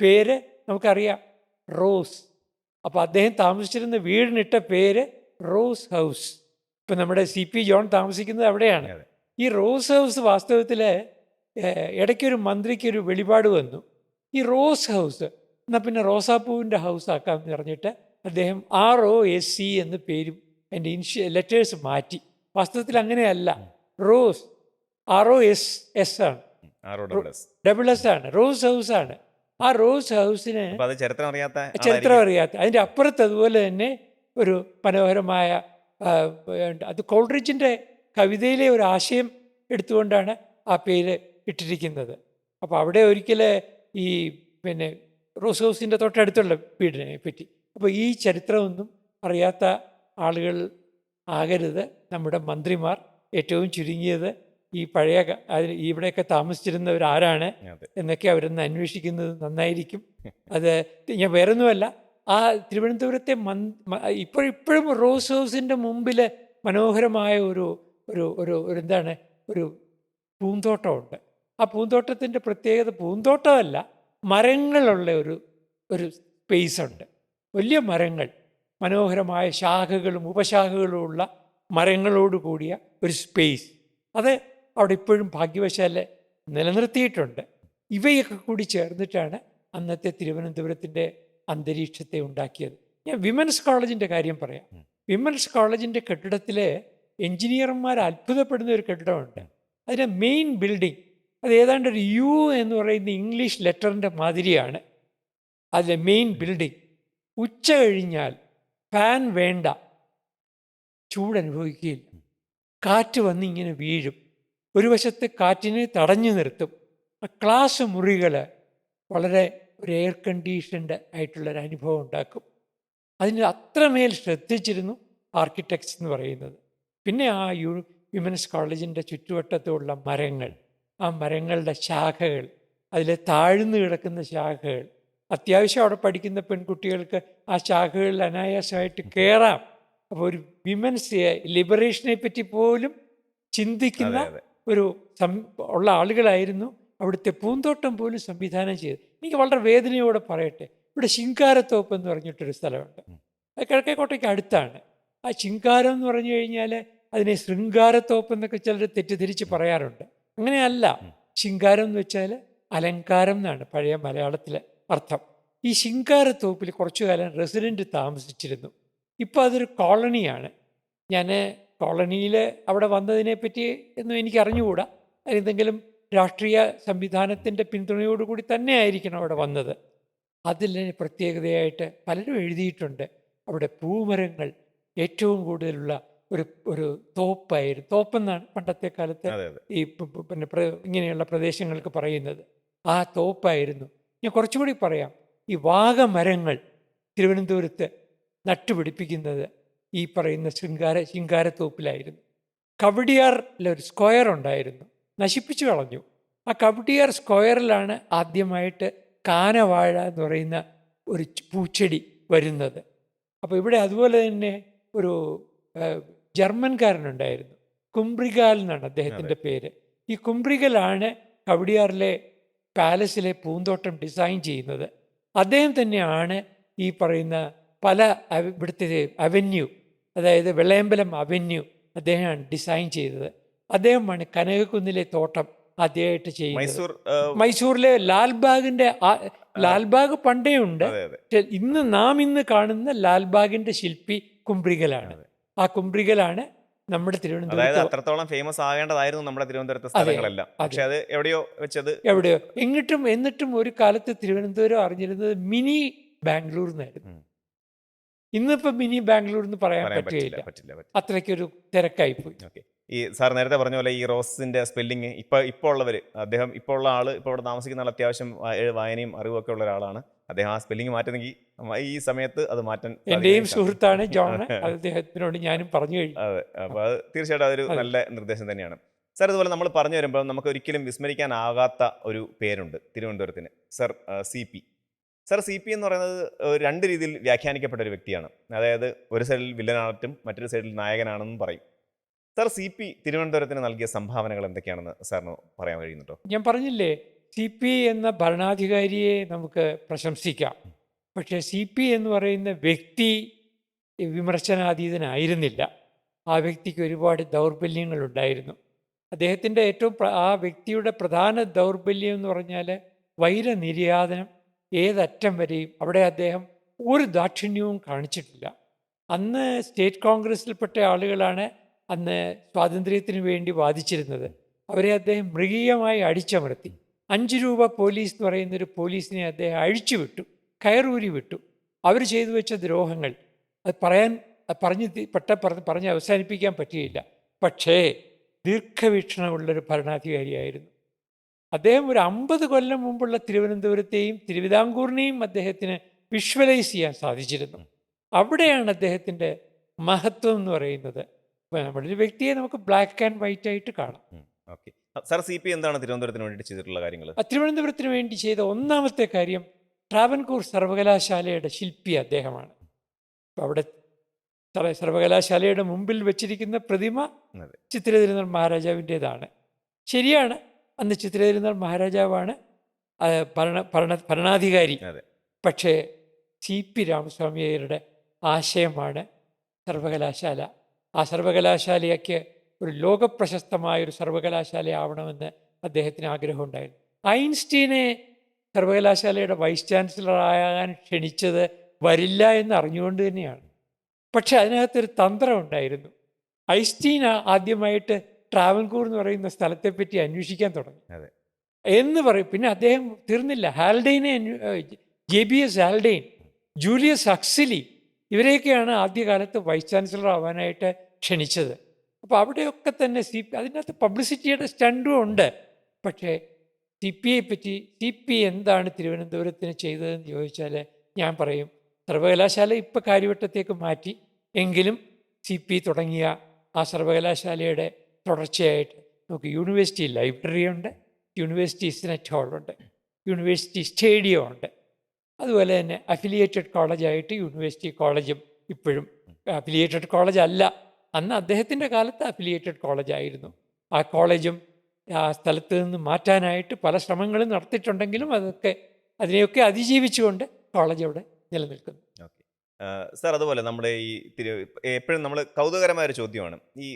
പേര് നമുക്കറിയാം, റോസ്. അപ്പോൾ അദ്ദേഹം താമസിച്ചിരുന്ന വീടിനിട്ട പേര് റോസ് ഹൗസ്. ഇപ്പം നമ്മുടെ CP ജോൺ താമസിക്കുന്നത് അവിടെയാണ്. ഈ റോസ് ഹൗസ് വാസ്തവത്തിൽ ഇടയ്ക്കൊരു മന്ത്രിക്കൊരു വെളിപാട് വന്നു, ഈ റോസ് ഹൗസ് എന്നാൽ പിന്നെ റോസാപ്പൂവിൻ്റെ ഹൗസ് ആക്കാമെന്ന് പറഞ്ഞിട്ട് അദ്ദേഹം ROSC എന്ന് പേരും അതിൻ്റെ ലെറ്റേഴ്സ് മാറ്റി. വാസ്തവത്തിൽ അങ്ങനെയല്ല, റോസ് ROSS ആണ്, SS ആണ്, റോസ് ഹൗസ് ആണ്. ആ റോസ് ഹൗസിന് ചരിത്രം അറിയാത്ത, അതിൻ്റെ അപ്പുറത്ത് അതുപോലെ തന്നെ ഒരു മനോഹരമായ അത് കോൾറിഡ്ജിൻ്റെ കവിതയിലെ ഒരു ആശയം എടുത്തുകൊണ്ടാണ് ആ പേര് ഇട്ടിരിക്കുന്നത്. അപ്പോൾ അവിടെ ഒരിക്കൽ ഈ റോസ് ഹൗസിൻ്റെ തൊട്ടടുത്തുള്ള വീടിനെ പറ്റി, അപ്പോൾ ഈ ചരിത്രമൊന്നും അറിയാത്ത ആളുകൾ ആകരുത് നമ്മുടെ മന്ത്രിമാർ. ഏറ്റവും ചുരുങ്ങിയത് ഈ പഴയ ഇവിടെയൊക്കെ താമസിച്ചിരുന്നവരാരാണ് എന്നൊക്കെ അവരൊന്ന് അന്വേഷിക്കുന്നത് നന്നായിരിക്കും. അത് ഞാൻ വേറൊന്നുമല്ല, ആ തിരുവനന്തപുരത്തെ ഇപ്പോഴും റോസ് ഹൗസിൻ്റെ മുമ്പിൽ മനോഹരമായ ഒരു ഒരു ഒരു എന്താണ് ഒരു പൂന്തോട്ടമുണ്ട്. ആ പൂന്തോട്ടത്തിൻ്റെ പ്രത്യേകത, പൂന്തോട്ടമല്ല, മരങ്ങളുള്ള ഒരു സ്പേസ് ഉണ്ട്. വലിയ മരങ്ങൾ, മനോഹരമായ ശാഖകളും ഉപശാഖകളും ഉള്ള മരങ്ങളോട് കൂടിയ ഒരു സ്പേസ്, അത് അവിടെ ഇപ്പോഴും ഭാഗ്യവശാല് നിലനിർത്തിയിട്ടുണ്ട്. ഇവയൊക്കെ കൂടി ചേർന്നിട്ടാണ് അന്നത്തെ തിരുവനന്തപുരത്തിൻ്റെ അന്തരീക്ഷത്തെ ഉണ്ടാക്കിയത്. ഞാൻ വിമൻസ് കോളേജിൻ്റെ കാര്യം പറയാം. വിമൻസ് കോളേജിൻ്റെ കെട്ടിടത്തിൽ എൻജിനീയർമാർ അത്ഭുതപ്പെടുന്ന ഒരു കെട്ടിടമുണ്ട്. അതിൻ്റെ മെയിൻ ബിൽഡിംഗ് അത് ഏതാണ്ട് ഒരു U എന്ന് പറയുന്ന ഇംഗ്ലീഷ് ലെറ്ററിൻ്റെ മാതിരിയാണ് അതിലെ മെയിൻ ബിൽഡിംഗ്. ഉച്ച കഴിഞ്ഞാൽ ഫാൻ വേണ്ട, ചൂടനുഭവിക്കുകയില്ല. കാറ്റ് വന്ന് ഇങ്ങനെ വീഴും. ഒരു വശത്ത് കാറ്റിനെ തടഞ്ഞു നിർത്തും. ആ ക്ലാസ് മുറികൾ വളരെ ഒരു എയർ കണ്ടീഷൻഡ് ആയിട്ടുള്ളൊരു അനുഭവം ഉണ്ടാക്കും. അതിന് അത്രമേൽ ശ്രദ്ധിച്ചിരുന്നു ആർക്കിടെക്ട്സ് എന്ന് പറയുന്നത്. പിന്നെ ആ വിമൻസ് കോളേജിൻ്റെ ചുറ്റുവട്ടത്തുള്ള മരങ്ങൾ, ആ മരങ്ങളുടെ ശാഖകൾ, അതിലെ താഴ്ന്നു കിടക്കുന്ന ശാഖകൾ, അത്യാവശ്യം അവിടെ പഠിക്കുന്ന പെൺകുട്ടികൾക്ക് ആ ശാഖകളിൽ അനായാസമായിട്ട് കയറാം. അപ്പോൾ ഒരു വിമൻസ് ലിബറേഷനെ പറ്റി പോലും ചിന്തിക്കുന്ന ഒരു ഉള്ള ആളുകളായിരുന്നു അവിടുത്തെ പൂന്തോട്ടം പോലും സംവിധാനം ചെയ്തത്. എനിക്ക് വളരെ വേദനയോടെ പറയട്ടെ, ഇവിടെ ശിങ്കാരത്തോപ്പ് എന്ന് പറഞ്ഞിട്ടൊരു സ്ഥലമുണ്ട്. അത് കിഴക്കേക്കോട്ടയ്ക്ക് അടുത്താണ്. ആ ശിങ്കാരം എന്ന് പറഞ്ഞു കഴിഞ്ഞാൽ അതിനെ ശൃംഗാരത്തോപ്പ് എന്നൊക്കെ ചിലർ തെറ്റിദ്ധരിച്ച് പറയാറുണ്ട്. അങ്ങനെയല്ല. ശിങ്കാരം എന്ന് വെച്ചാൽ അലങ്കാരം എന്നാണ് പഴയ മലയാളത്തിലെ അർത്ഥം. ഈ ശിങ്കാരത്തോപ്പിൽ കുറച്ചു കാലം റെസിഡൻറ്റ് താമസിച്ചിരുന്നു. ഇപ്പോൾ അതൊരു കോളനിയാണ്. ഞാൻ കോളനിയിൽ അവിടെ വന്നതിനെപ്പറ്റി ഒന്നും എനിക്ക് അറിഞ്ഞുകൂടാ. എന്തെങ്കിലും രാഷ്ട്രീയ സംവിധാനത്തിൻ്റെ പിന്തുണയോടുകൂടി തന്നെ ആയിരിക്കണം അവിടെ വന്നത്. അതിൽ പ്രത്യേകതയായിട്ട് പലരും എഴുതിയിട്ടുണ്ട്, അവിടെ പൂമരങ്ങൾ ഏറ്റവും കൂടുതലുള്ള ഒരു തോപ്പായിരുന്നു. തോപ്പെന്നാണ് പണ്ടത്തെ കാലത്ത് ഈ ഇങ്ങനെയുള്ള പ്രദേശങ്ങൾക്ക് പറയുന്നത്. ആ തോപ്പായിരുന്നു. ഞാൻ കുറച്ചുകൂടി പറയാം, ഈ വാഗമരങ്ങൾ തിരുവനന്തപുരത്ത് നട്ടുപിടിപ്പിക്കുന്നത് ഈ പറയുന്ന ശിങ്കാരത്തോപ്പിലായിരുന്നു. കവടിയാറിലൊരു സ്ക്വയർ ഉണ്ടായിരുന്നു, നശിപ്പിച്ചു കളഞ്ഞു. ആ കവടിയാർ സ്ക്വയറിലാണ് ആദ്യമായിട്ട് കാനവാഴ എന്ന് പറയുന്ന ഒരു പൂച്ചെടി വരുന്നത്. അപ്പോൾ ഇവിടെ അതുപോലെ തന്നെ ഒരു ജർമ്മൻകാരനുണ്ടായിരുന്നു, കുംബ്രിഗാൽ എന്നാണ് അദ്ദേഹത്തിൻ്റെ പേര്. ഈ കുംബ്രിഗലാണ് കവടിയാറിലെ പാലസിലെ പൂന്തോട്ടം ഡിസൈൻ ചെയ്യുന്നത്. അദ്ദേഹം തന്നെയാണ് ഈ പറയുന്ന പല ഇവിടുത്തെ അവന്യൂ, അതായത് വെള്ളയമ്പലം അവന്യൂ അദ്ദേഹമാണ് ഡിസൈൻ ചെയ്തത്. അദ്ദേഹമാണ് കനകക്കുന്നിലെ തോട്ടം ആദ്യമായിട്ട് ചെയ്യുന്നത്. മൈസൂർ മൈസൂരിലെ ലാൽബാഗിന്റെ ലാൽബാഗ് പണ്ടേ ഉണ്ട്. അതെ അതെ പക്ഷെ ഇന്ന് കാണുന്ന ലാൽബാഗിന്റെ ശില്പി കുംബ്രിഗലാണ്. ആ കുംബ്രിഗലാണ് നമ്മുടെ അതായത് തിരുവനന്തപുരത്ത് അത്രത്തോളം ഫേമസ് ആകേണ്ടതായിരുന്നു നമ്മുടെ തിരുവനന്തപുരത്തെ സ്ഥലങ്ങളെല്ലാം. പക്ഷെ അത് എവിടെയോ വെച്ചത് എവിടെയോ എന്നിട്ടും ഒരു കാലത്ത് തിരുവനന്തപുരം അറിഞ്ഞിരുന്നത് മിനി ബാംഗ്ലൂർ എന്നായിരുന്നു. ഇന്നിപ്പോ മിനി ബാംഗ്ലൂർ എന്ന് പറയാൻ പറ്റില്ല പറ്റുകയില്ല, പറ്റില്ല പറ്റില്ല. അത്രയ്ക്കൊരു തിരക്കായി പോയി. ഓക്കെ. ഈ സാർ നേരത്തെ പറഞ്ഞ പോലെ ഈ റോസിന്റെ സ്പെല്ലിങ് ഇപ്പോൾ ഉള്ളവർ, അദ്ദേഹം ഇപ്പോൾ ഉള്ള ആള്, ഇപ്പോൾ ഇവിടെ താമസിക്കുന്ന ആൾ അത്യാവശ്യം വായനയും അറിവൊക്കെ ഉള്ള ഒരാളാണ്. അദ്ദേഹം ആ സ്പെല്ലിങ് മാറ്റുന്നെങ്കിൽ ഈ സമയത്ത് അത് മാറ്റാൻ എന്റെയും സുഹൃത്താണ് ജോൺ, അദ്ദേഹത്തിനോട് ഞാനും പറഞ്ഞു കഴിഞ്ഞു. അതെ, അപ്പോൾ അത് തീർച്ചയായിട്ടും അതൊരു നല്ല നിർദ്ദേശം തന്നെയാണ്. സാർ ഇതുപോലെ നമ്മൾ പറഞ്ഞു വരുമ്പോൾ നമുക്ക് ഒരിക്കലും വിസ്മരിക്കാനാകാത്ത ഒരു പേരുണ്ട് തിരുവനന്തപുരത്തിന്. Sir CP. സർ CP എന്ന് പറയുന്നത് രണ്ട് രീതിയിൽ വ്യാഖ്യാനിക്കപ്പെട്ട ഒരു വ്യക്തിയാണ്. അതായത് ഒരു സൈഡിൽ വില്ലനായിട്ടും മറ്റൊരു സൈഡിൽ നായകനാണെന്നും പറയും. സർ CP തിരുവനന്തപുരത്തിന് നൽകിയ സംഭാവനകൾ എന്തൊക്കെയാണെന്ന് സാറിന് പറയാൻ കഴിയുന്നുണ്ടോ? ഞാൻ പറഞ്ഞില്ലേ, CP എന്ന ഭരണാധികാരിയെ നമുക്ക് പ്രശംസിക്കാം. പക്ഷേ CP എന്ന് പറയുന്ന വ്യക്തി വിമർശനാതീതനായിരുന്നില്ല. ആ വ്യക്തിക്ക് ഒരുപാട് ദൗർബല്യങ്ങളുണ്ടായിരുന്നു. അദ്ദേഹത്തിൻ്റെ ആ വ്യക്തിയുടെ പ്രധാന ദൗർബല്യം എന്ന് പറഞ്ഞാൽ വൈരനിര്യാതനം ഏതറ്റം വരെയും. അവിടെ അദ്ദേഹം ഒരു ദാക്ഷിണ്യവും കാണിച്ചിട്ടില്ല. അന്ന് സ്റ്റേറ്റ് കോൺഗ്രസിൽപ്പെട്ട ആളുകളാണ് അന്ന് സ്വാതന്ത്ര്യത്തിന് വേണ്ടി വാദിച്ചിരുന്നത്. അവരെ അദ്ദേഹം മൃഗീയമായി അടിച്ചമർത്തി. 5 രൂപ പോലീസ് എന്ന് പറയുന്നൊരു പോലീസിനെ അദ്ദേഹം അഴിച്ചുവിട്ടു, കയറൂരി വിട്ടു. അവർ ചെയ്തു വെച്ച ദ്രോഹങ്ങൾ അത് പറഞ്ഞ് അവസാനിപ്പിക്കാൻ പറ്റുകയില്ല. പക്ഷേ ദീർഘവീക്ഷണമുള്ളൊരു ഭരണാധികാരിയായിരുന്നു അദ്ദേഹം. ഒരു 50 കൊല്ലം മുമ്പുള്ള തിരുവനന്തപുരത്തെയും തിരുവിതാംകൂറിനെയും അദ്ദേഹത്തിന് വിഷ്വലൈസ് ചെയ്യാൻ സാധിച്ചിരുന്നു. അവിടെയാണ് അദ്ദേഹത്തിൻ്റെ മഹത്വം എന്ന് പറയുന്നത്. നമ്മുടെ ഒരു വ്യക്തിയെ നമുക്ക് ബ്ലാക്ക് ആൻഡ് വൈറ്റ് ആയിട്ട് കാണാം. ഓക്കെ. സാർ CP എന്താണ് തിരുവനന്തപുരത്തിന് വേണ്ടി ചെയ്തിട്ടുള്ള കാര്യങ്ങൾ? തിരുവനന്തപുരത്തിന് വേണ്ടി ചെയ്ത ഒന്നാമത്തെ കാര്യം ട്രാവൻകൂർ സർവകലാശാലയുടെ ശില്പി അദ്ദേഹമാണ്. അവിടെ സർവകലാശാലയുടെ മുമ്പിൽ വെച്ചിരിക്കുന്ന പ്രതിമ ചിത്തിരതിരുനാൾ മഹാരാജാവിൻ്റെതാണ്. ശരിയാണ്, അന്ന് ചിത്തിരതിരുനാൾ മഹാരാജാവാണ് ഭരണാധികാരി. പക്ഷേ CP രാമസ്വാമി അയ്യരുടെ ആശയമാണ് സർവകലാശാല. ആ സർവകലാശാലയ്ക്ക് ഒരു ലോകപ്രശസ്തമായൊരു സർവകലാശാല ആവണമെന്ന് അദ്ദേഹത്തിന് ആഗ്രഹമുണ്ടായിരുന്നു. ഐൻസ്റ്റീനെ സർവകലാശാലയുടെ വൈസ് ചാൻസലറാകാൻ ക്ഷണിച്ചത് വരില്ല എന്ന് അറിഞ്ഞുകൊണ്ട് തന്നെയാണ്. പക്ഷെ അതിനകത്തൊരു തന്ത്രം ഉണ്ടായിരുന്നു. ഐൻസ്റ്റീൻ ആദ്യമായിട്ട് ട്രാവൻകൂർ എന്ന് പറയുന്ന സ്ഥലത്തെപ്പറ്റി അന്വേഷിക്കാൻ തുടങ്ങി എന്ന് പറയും. പിന്നെ അദ്ദേഹം തീർന്നില്ല. ഹാൽഡെയിനെ, JBS ഹാൽഡെയിൻ, ജൂലിയസ് ഹക്സ്ലി, ഇവരെയൊക്കെയാണ് ആദ്യകാലത്ത് വൈസ് ചാൻസലർ ആവാനായിട്ട് ക്ഷണിച്ചത്. അപ്പോൾ അവിടെയൊക്കെ തന്നെ അതിനകത്ത് പബ്ലിസിറ്റിയുടെ സ്റ്റണ്ടും ഉണ്ട്. പക്ഷേ CP എന്താണ് തിരുവനന്തപുരത്തിന് ചെയ്തതെന്ന് ചോദിച്ചാൽ ഞാൻ പറയും സർവകലാശാല ഇപ്പോൾ കാര്യവട്ടത്തേക്ക് മാറ്റി. എങ്കിലും CP തുടങ്ങിയ ആ സർവകലാശാലയുടെ തുടർച്ചയായിട്ട് നമുക്ക് യൂണിവേഴ്സിറ്റി ലൈബ്രറി ഉണ്ട്, യൂണിവേഴ്സിറ്റി സിനറ്റ് ഹാളുണ്ട്, യൂണിവേഴ്സിറ്റി സ്റ്റേഡിയം ഉണ്ട്. അതുപോലെ തന്നെ അഫിലിയേറ്റഡ് കോളേജായിട്ട് യൂണിവേഴ്സിറ്റി കോളേജും ഇപ്പോഴും അഫിലിയേറ്റഡ് കോളേജ് അല്ല, അന്ന് അദ്ദേഹത്തിൻ്റെ കാലത്ത് അഫിലിയേറ്റഡ് കോളേജായിരുന്നു. ആ കോളേജും ആ സ്ഥലത്ത് നിന്ന് മാറ്റാനായിട്ട് പല ശ്രമങ്ങളും നടത്തിയിട്ടുണ്ടെങ്കിലും അതിനെയൊക്കെ അതിജീവിച്ചുകൊണ്ട് കോളേജ് അവിടെ നിലനിൽക്കുന്നു. ഓക്കെ. സാർ അതുപോലെ നമ്മുടെ ഈ എപ്പോഴും നമ്മൾ കൗതുകകരമായൊരു ചോദ്യമാണ്, ഈ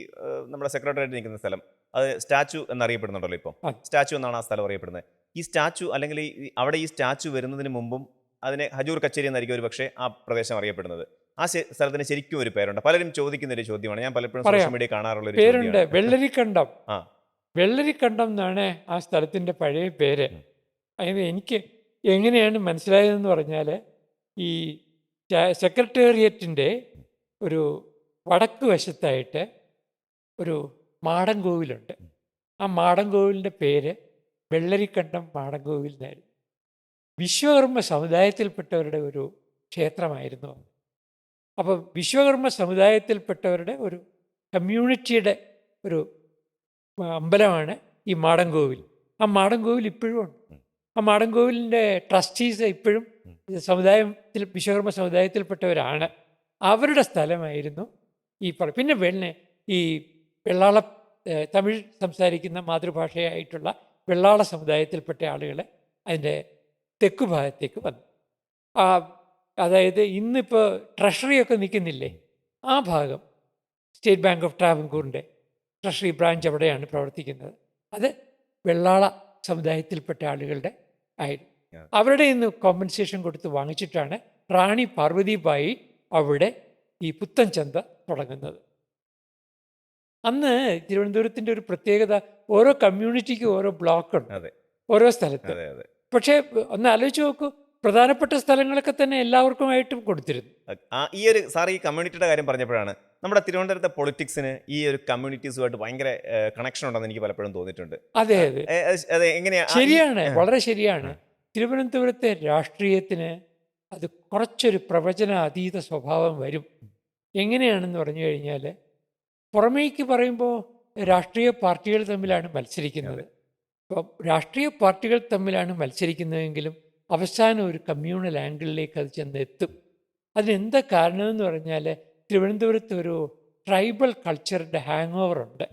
നമ്മുടെ സെക്രട്ടറിയേറ്റ് നിൽക്കുന്ന സ്ഥലം അത് സ്റ്റാച്ചു എന്നറിയപ്പെടുന്നുണ്ടല്ലോ. ഇപ്പോൾ സ്റ്റാച്ചു എന്നാണ് ആ സ്ഥലം അറിയപ്പെടുന്നത്. ഈ സ്റ്റാച്ചു അല്ലെങ്കിൽ അവിടെ ഈ സ്റ്റാച്ചു വരുന്നതിന് മുമ്പും അതിനെ ഹജൂർ കച്ചേരി എന്നായിരിക്കും ഒരു പക്ഷേ ആ പ്രദേശം അറിയപ്പെടുന്നത്. ആ സ്ഥലത്തിന് ശരിക്കും ഒരു പേരുണ്ട്. പലരും ചോദിക്കുന്ന ഒരു ചോദ്യമാണ്, ഞാൻ പലപ്പോഴും സോഷ്യൽ മീഡിയ കാണാറുള്ള ഒരു പേരുണ്ട്, വെള്ളരിക്കണ്ടം. വെള്ളരിക്കണ്ടം എന്നാണ് ആ സ്ഥലത്തിൻ്റെ പഴയ പേര്. അതിന് എനിക്ക് എങ്ങനെയാണ് മനസ്സിലായതെന്ന് പറഞ്ഞാൽ, ഈ സെക്രട്ടേറിയറ്റിൻ്റെ ഒരു വടക്ക് വശത്തായിട്ട് ഒരു മാടൻകോവിലുണ്ട്. ആ മാടൻകോവിലിൻ്റെ പേര് വെള്ളരിക്കണ്ടം മാടൻകോവിൽ എന്നായിരുന്നു. വിശ്വകർമ്മ സമുദായത്തിൽപ്പെട്ടവരുടെ ഒരു ക്ഷേത്രമായിരുന്നു. അപ്പോൾ വിശ്വകർമ്മ സമുദായത്തിൽപ്പെട്ടവരുടെ ഒരു കമ്മ്യൂണിറ്റിയുടെ ഒരു അമ്പലമാണ് ഈ മാടൻകോവിൽ. ആ മാടൻകോവിൽ ഇപ്പോഴും ഉണ്ട്. ആ മാടൻകോവിലിൻ്റെ ട്രസ്റ്റീസ് ഇപ്പോഴും വിശ്വകർമ്മ സമുദായത്തിൽപ്പെട്ടവരാണ്. അവരുടെ സ്ഥലമായിരുന്നു ഈ പിന്നെ ഈ തമിഴ് സംസാരിക്കുന്ന മാതൃഭാഷയായിട്ടുള്ള വെള്ളാള സമുദായത്തിൽപ്പെട്ട ആളുകൾ അതിൻ്റെ തെക്കു ഭാഗത്തേക്ക് വന്നു. ആ, അതായത് ഇന്നിപ്പോൾ ട്രഷറിയൊക്കെ നിൽക്കുന്നില്ലേ, ആ ഭാഗം സ്റ്റേറ്റ് ബാങ്ക് ഓഫ് ട്രാവൻകൂറിൻ്റെ ട്രഷറി ബ്രാഞ്ച് അവിടെയാണ് പ്രവർത്തിക്കുന്നത്. അത് വെള്ളാള സമുദായത്തിൽപ്പെട്ട ആളുകളുടെ ആയിരുന്നു. അവരുടെ ഇന്ന് കോമ്പൻസേഷൻ കൊടുത്ത് വാങ്ങിച്ചിട്ടാണ് റാണി പാർവതിബായി അവിടെ ഈ പുത്തൻ ചന്ത തുടങ്ങുന്നത്. അന്ന് തിരുവനന്തപുരത്തിൻ്റെ ഒരു പ്രത്യേകത, ഓരോ കമ്മ്യൂണിറ്റിക്കും ഓരോ ബ്ലോക്കുണ്ട് അതെ ഓരോ സ്ഥലത്ത്. അതെ അതെ. പക്ഷേ ഒന്ന് ആലോചിച്ച് നോക്കൂ, പ്രധാനപ്പെട്ട സ്ഥലങ്ങളൊക്കെ തന്നെ എല്ലാവർക്കുമായിട്ടും കൊടുത്തിരുന്നു. ഈ ഒരു സാർ ഈ കമ്മ്യൂണിറ്റിയുടെ കാര്യം പറഞ്ഞപ്പോഴാണ് നമ്മുടെ തിരുവനന്തപുരത്തെ പൊളിറ്റിക്സിന് ഈ ഒരു കമ്മ്യൂണിറ്റീസുമായിട്ട് ഭയങ്കര കണക്ഷൻ ഉണ്ടെന്ന് എനിക്ക് പലപ്പോഴും തോന്നിയിട്ടുണ്ട്. അതെ അതെ അതെ, എങ്ങനെയാ? ശരിയാണ്, വളരെ ശരിയാണ്. തിരുവനന്തപുരത്തെ രാഷ്ട്രീയത്തിന് അത് കുറച്ചൊരു പ്രവചന അതീത സ്വഭാവം വരും. എങ്ങനെയാണെന്ന് പറഞ്ഞു കഴിഞ്ഞാൽ, പുറമേക്ക് പറയുമ്പോൾ രാഷ്ട്രീയ പാർട്ടികൾ തമ്മിലാണ് മത്സരിക്കുന്നത്. അപ്പം രാഷ്ട്രീയ പാർട്ടികൾ തമ്മിലാണ് മത്സരിക്കുന്നതെങ്കിലും അവസാനം ഒരു കമ്മ്യൂണൽ ആംഗിളിലേക്ക് അത് ചെന്നെത്തും. അതിനെന്താ കാരണമെന്ന് പറഞ്ഞാൽ, തിരുവനന്തപുരത്ത് ഒരു ട്രൈബൽ കൾച്ചറിൻ്റെ ഹാങ് ഓവർ ഉണ്ട്.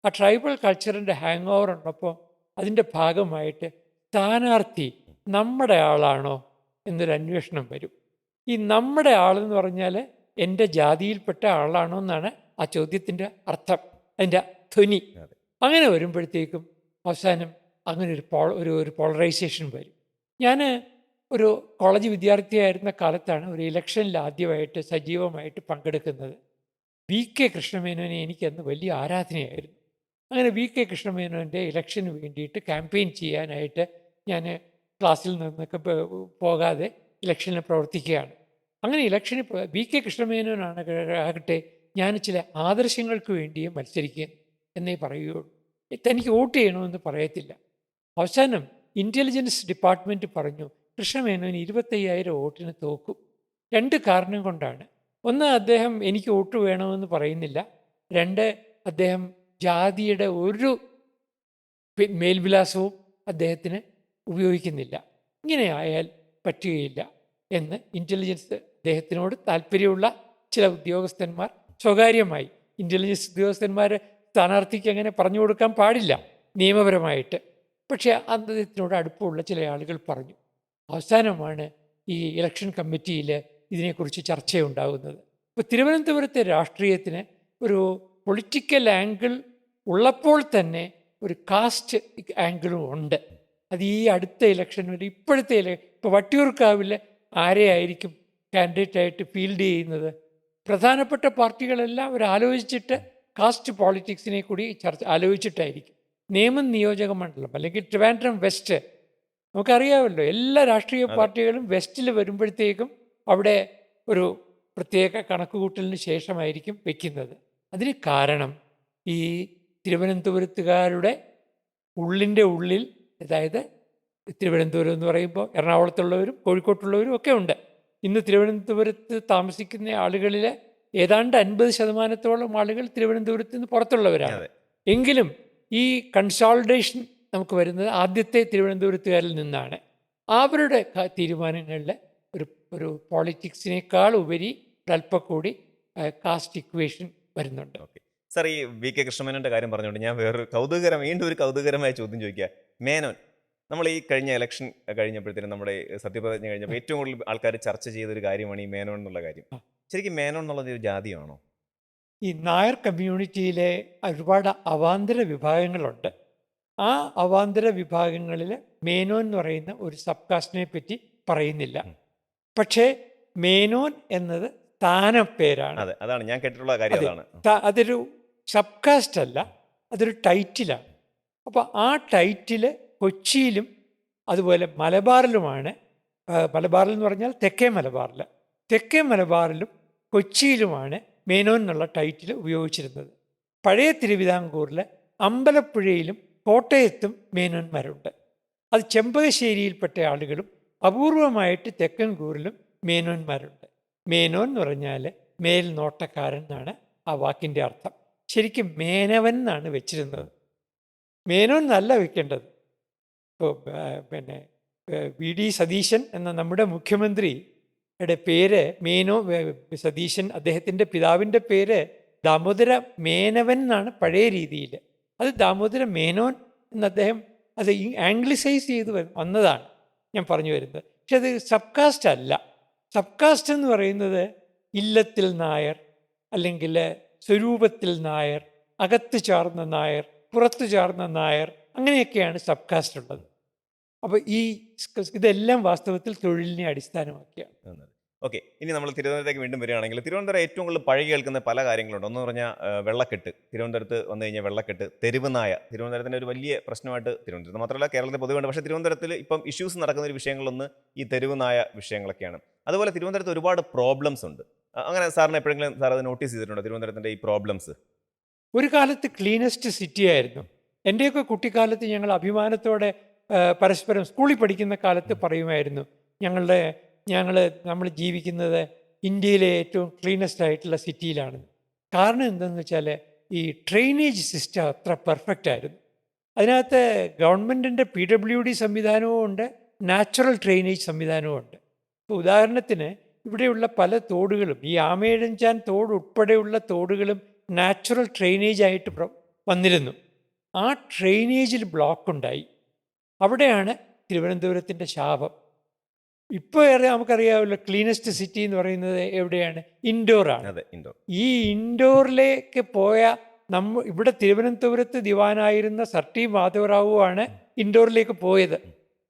ആ ട്രൈബൽ കൾച്ചറിൻ്റെ ഹാങ് ഓവർ ഉള്ളപ്പോൾ അതിൻ്റെ ഭാഗമായിട്ട് സ്ഥാനാർത്ഥി നമ്മുടെ ആളാണോ എന്നൊരു അന്വേഷണം വരും. ഈ നമ്മുടെ ആളെന്ന് പറഞ്ഞാൽ എൻ്റെ ജാതിയിൽപ്പെട്ട ആളാണോ എന്നാണ് ആ ചോദ്യത്തിൻ്റെ അർത്ഥം, അതിൻ്റെ ധ്വനി. അങ്ങനെ വരുമ്പോഴത്തേക്കും അവസാനം അങ്ങനെ ഒരു പോളറൈസേഷൻ വരും. ഞാൻ ഒരു കോളേജ് വിദ്യാർത്ഥിയായിരുന്ന കാലത്താണ് ഒരു ഇലക്ഷനിൽ ആദ്യമായിട്ട് സജീവമായിട്ട് പങ്കെടുക്കുന്നത്. വി കെ കൃഷ്ണമേനോനെ എനിക്കന്ന് വലിയ ആരാധനയായിരുന്നു. അങ്ങനെ വി കെ കൃഷ്ണമേനോൻ്റെ ഇലക്ഷന് വേണ്ടിയിട്ട് ക്യാമ്പയിൻ ചെയ്യാനായിട്ട് ഞാൻ ക്ലാസ്സിൽ നിന്നൊക്കെ പോകാതെ ഇലക്ഷനിൽ പ്രവർത്തിക്കുകയാണ്. അങ്ങനെ ഇലക്ഷന് വി കെ കൃഷ്ണമേനോനാണ് ആകട്ടെ ഞാൻ ചില ആദർശങ്ങൾക്ക് വേണ്ടിയും മത്സരിക്കുക എന്നേ പറയുകയുള്ളൂ. തനിക്ക് വോട്ട് ചെയ്യണമെന്ന് പറയത്തില്ല. അവസാനം ഇൻ്റലിജൻസ് ഡിപ്പാർട്ട്മെൻറ്റ് പറഞ്ഞു കൃഷ്ണമേനോൻ 25,000 വോട്ടിന് തോക്കും. 2 കാരണം കൊണ്ടാണ്. ഒന്ന്, അദ്ദേഹം എനിക്ക് വോട്ട് വേണമെന്ന് പറയുന്നില്ല. 2, അദ്ദേഹം ജാതിയുടെ ഒരു മേൽവിലാസവും അദ്ദേഹത്തിന് ഉപയോഗിക്കുന്നില്ല. ഇങ്ങനെ ആയാൽ പറ്റുകയില്ല എന്ന് ഇൻ്റലിജൻസ് അദ്ദേഹത്തിനോട് താല്പര്യമുള്ള ചില ഉദ്യോഗസ്ഥന്മാർ സ്വകാര്യമായി, ഇൻ്റലിജൻസ് ഉദ്യോഗസ്ഥന്മാർ സ്ഥാനാർത്ഥിക്ക് അങ്ങനെ പറഞ്ഞു കൊടുക്കാൻ പാടില്ല നിയമപരമായിട്ട്, പക്ഷേ അദ്ദേഹത്തിനോട് അടുപ്പമുള്ള ചില ആളുകൾ പറഞ്ഞു. അവസാനമാണ് ഈ ഇലക്ഷൻ കമ്മിറ്റിയിൽ ഇതിനെക്കുറിച്ച് ചർച്ചയുണ്ടാകുന്നത്. ഇപ്പോൾ തിരുവനന്തപുരത്തെ രാഷ്ട്രീയത്തിന് ഒരു പൊളിറ്റിക്കൽ ആംഗിൾ ഉള്ളപ്പോൾ തന്നെ ഒരു കാസ്റ്റ് ആംഗിളും ഉണ്ട്. അത് ഈ അടുത്ത ഇലക്ഷൻ വരെ, ഇപ്പോഴത്തെ ഇപ്പോൾ വട്ടിയൂർക്കാവിൽ ആരെയായിരിക്കും കാൻഡിഡേറ്റായിട്ട് ഫീൽഡ് ചെയ്യുന്നത്? പ്രധാനപ്പെട്ട പാർട്ടികളെല്ലാം അവർ ആലോചിച്ചിട്ട് കാസ്റ്റ് പോളിറ്റിക്സിനെ കൂടി ആലോചിച്ചിട്ടായിരിക്കും. നേമം നിയോജക മണ്ഡലം അല്ലെങ്കിൽ ട്രിവാൻഡ്രം വെസ്റ്റ് നമുക്കറിയാമല്ലോ, എല്ലാ രാഷ്ട്രീയ പാർട്ടികളും വെസ്റ്റിൽ വരുമ്പോഴത്തേക്കും അവിടെ ഒരു പ്രത്യേക കണക്കുകൂട്ടലിന് ശേഷമായിരിക്കും വയ്ക്കുന്നത്. അതിന് കാരണം ഈ തിരുവനന്തപുരത്തുകാരുടെ ഉള്ളിൻ്റെ ഉള്ളിൽ, അതായത് തിരുവനന്തപുരം എന്ന് പറയുമ്പോൾ എറണാകുളത്തുള്ളവരും കോഴിക്കോട്ടുള്ളവരും ഒക്കെ ഉണ്ട്. ഇന്ന് തിരുവനന്തപുരത്ത് താമസിക്കുന്ന ആളുകളിൽ ഏതാണ്ട് 50% ആളുകൾ തിരുവനന്തപുരത്ത് നിന്ന് പുറത്തുള്ളവരാണ്. എങ്കിലും ഈ കൺസോളിഡേഷൻ നമുക്ക് വരുന്നത് ആദ്യത്തെ തിരുവനന്തപുരത്തുകാരിൽ നിന്നാണ്. അവരുടെ തീരുമാനങ്ങളിൽ ഒരു പോളിറ്റിക്സിനേക്കാൾ ഉപരി ഒരല്പം കൂടി കാസ്റ്റ് ഇക്വേഷൻ വരുന്നുണ്ട്. സാർ, ഈ വി കെ കൃഷ്ണമേനോൻ്റെ കാര്യം പറഞ്ഞുകൊണ്ട് ഞാൻ വീണ്ടും ഒരു കൗതുകരമായ ചോദ്യം ചോദിക്കുക. മേനോൻ, നമ്മൾ ഈ കഴിഞ്ഞ ഇലക്ഷൻ കഴിഞ്ഞപ്പോഴത്തേനും നമ്മുടെ സത്യപ്രതിജ്ഞ കഴിഞ്ഞപ്പോൾ ഏറ്റവും കൂടുതൽ ആൾക്കാർ ചർച്ച ചെയ്തൊരു കാര്യമാണ് ഈ മേനോൻ എന്നുള്ള കാര്യം. ശരിക്കും മേനോൻ എന്നുള്ളത് ഒരു ജാതിയാണോ? ഈ നായർ കമ്മ്യൂണിറ്റിയിലെ ഒരുപാട് അവാന്തര വിഭാഗങ്ങളുണ്ട്. ആ അവാന്തര വിഭാഗങ്ങളിൽ മേനോൻ എന്ന് പറയുന്ന ഒരു സബ് കാസ്റ്റിനെ പറ്റി പറയുന്നില്ല. പക്ഷേ മേനോൻ എന്നത് സ്ഥാനപ്പേരാണ്. അതെ, അതാണ് ഞാൻ കേട്ടിട്ടുള്ള കാര്യം. അതാണ്, അതൊരു സബ് കാസ്റ്റ് അല്ല, അതൊരു ടൈറ്റിലാണ്. അപ്പോൾ ആ ടൈറ്റില് കൊച്ചിയിലും അതുപോലെ മലബാറിലുമാണ്. മലബാറിൽ എന്ന് പറഞ്ഞാൽ തെക്കേ മലബാറിലും കൊച്ചിയിലുമാണ് മേനോൻ എന്നുള്ള ടൈറ്റിൽ ഉപയോഗിച്ചിരുന്നത്. പഴയ തിരുവിതാംകൂറിൽ അമ്പലപ്പുഴയിലും കോട്ടയത്തും മേനോന്മാരുണ്ട്. അത് ചെമ്പകശ്ശേരിയിൽപ്പെട്ട ആളുകളും അപൂർവമായിട്ട് തെക്കൻകൂറിലും മേനോന്മാരുണ്ട്. മേനോൻ എന്ന് പറഞ്ഞാൽ മേൽനോട്ടക്കാരൻ എന്നാണ് ആ വാക്കിൻ്റെ അർത്ഥം. ശരിക്കും മേനവൻ എന്നാണ് വെച്ചിരുന്നത്, മേനോൻ എന്നല്ല വെക്കേണ്ടത്. ഇപ്പോൾ വി ഡി സതീശൻ എന്ന നമ്മുടെ മുഖ്യമന്ത്രിയുടെ പേര് സതീശൻ, അദ്ദേഹത്തിൻ്റെ പിതാവിൻ്റെ പേര് ദാമോദര മേനവൻ എന്നാണ് പഴയ രീതിയിൽ. അത് ദാമോദര മേനോൻ എന്ന് അദ്ദേഹം അത് ആംഗ്ലിസൈസ് ചെയ്ത് വന്നതാണ് ഞാൻ പറഞ്ഞു വരുന്നത്. പക്ഷെ അത് സബ്കാസ്റ്റ് അല്ല. സബ്കാസ്റ്റ് എന്ന് പറയുന്നത് ഇല്ലത്തിൽ നായർ, അല്ലെങ്കിൽ സ്വരൂപത്തിൽ നായർ, അകത്ത് ചാർന്ന നായർ, പുറത്ത് ചാർന്ന നായർ, അങ്ങനെയൊക്കെയാണ് സബ്കാസ്റ്റ് ഉള്ളത്. അപ്പോൾ ഇതെല്ലാം വാസ്തവത്തിൽ തൊഴിലിനെ അടിസ്ഥാനമാക്കിയാണ്. ഓക്കെ, ഇനി നമ്മൾ തിരുവനന്തപുരത്തേക്ക് വീണ്ടും വരികയാണെങ്കിൽ തിരുവനന്തപുരം ഏറ്റവും കൂടുതൽ പഴകി കേൾക്കുന്ന പല കാര്യങ്ങളുണ്ട്. ഒന്ന് പറഞ്ഞാൽ വെള്ളക്കെട്ട്. തിരുവനന്തപുരത്ത് വന്നു കഴിഞ്ഞാൽ വെള്ളക്കെട്ട്, തെരുവ് നായ തിരുവനന്തപുരത്തിൻ്റെ ഒരു വലിയ പ്രശ്നമായിട്ട് തിരുവനന്തപുരത്ത് മാത്രമല്ല കേരളത്തിൽ പൊതുവെയുണ്ട്. പക്ഷേ തിരുവനന്തപുരത്തിൽ ഇപ്പം ഇഷ്യൂസ് നടക്കുന്ന ഒരു വിഷയങ്ങളൊന്ന് ഈ തെരുവ് നായ വിഷയങ്ങളൊക്കെയാണ്. അതുപോലെ തിരുവനന്തപുരത്ത് ഒരുപാട് പ്രോബ്ലംസ് ഉണ്ട്. അങ്ങനെ സാറിന് എപ്പോഴെങ്കിലും സാർ അത് നോട്ടീസ് ചെയ്തിട്ടുണ്ടോ തിരുവനന്തപുരത്തിൻ്റെ ഈ പ്രോബ്ലംസ്? ഒരു കാലത്ത് ക്ലീനസ്റ്റ് സിറ്റി ആയിരുന്നു. എൻ്റെയൊക്കെ കുട്ടിക്കാലത്ത് ഞങ്ങൾ അഭിമാനത്തോടെ പരസ്പരം സ്കൂളിൽ പഠിക്കുന്ന കാലത്ത് പറയുമായിരുന്നു, നമ്മൾ ജീവിക്കുന്നത് ഇന്ത്യയിലെ ഏറ്റവും ക്ലീനസ്റ്റ് ആയിട്ടുള്ള സിറ്റിയിലാണ്. കാരണം എന്താണെന്ന് വെച്ചാൽ ഈ ഡ്രെയിനേജ് സിസ്റ്റം അത്ര പെർഫെക്റ്റ് ആയിരുന്നു. അതിനകത്ത് ഗവൺമെൻറ്റിൻ്റെ PWD സംവിധാനവും ഉണ്ട്, നാച്ചുറൽ ഡ്രെയിനേജ് സംവിധാനവും ഉണ്ട്. ഇപ്പോൾ ഉദാഹരണത്തിന് ഇവിടെയുള്ള പല തോടുകളും, ഈ ആമേഴഞ്ചാൻ തോട് ഉൾപ്പെടെയുള്ള തോടുകളും നാച്ചുറൽ ഡ്രെയിനേജ് ആയിട്ട് വന്നിരുന്നു. ആ ഡ്രെയിനേജിൽ ബ്ലോക്ക് ഉണ്ടായി. അവിടെയാണ് തിരുവനന്തപുരത്തിൻ്റെ ശാപം. ഇപ്പോൾ നമുക്കറിയാമല്ലോ, ക്ലീനസ്റ്റ് സിറ്റി എന്ന് പറയുന്നത് എവിടെയാണ്? ഇൻഡോറാണ്. അതെ, ഇൻഡോർ. ഈ ഇൻഡോറിലേക്ക് പോയ ഇവിടെ തിരുവനന്തപുരത്ത് ദിവാനായിരുന്ന സർ ടി മാധവറാവുവാണ് ഇൻഡോറിലേക്ക് പോയത്.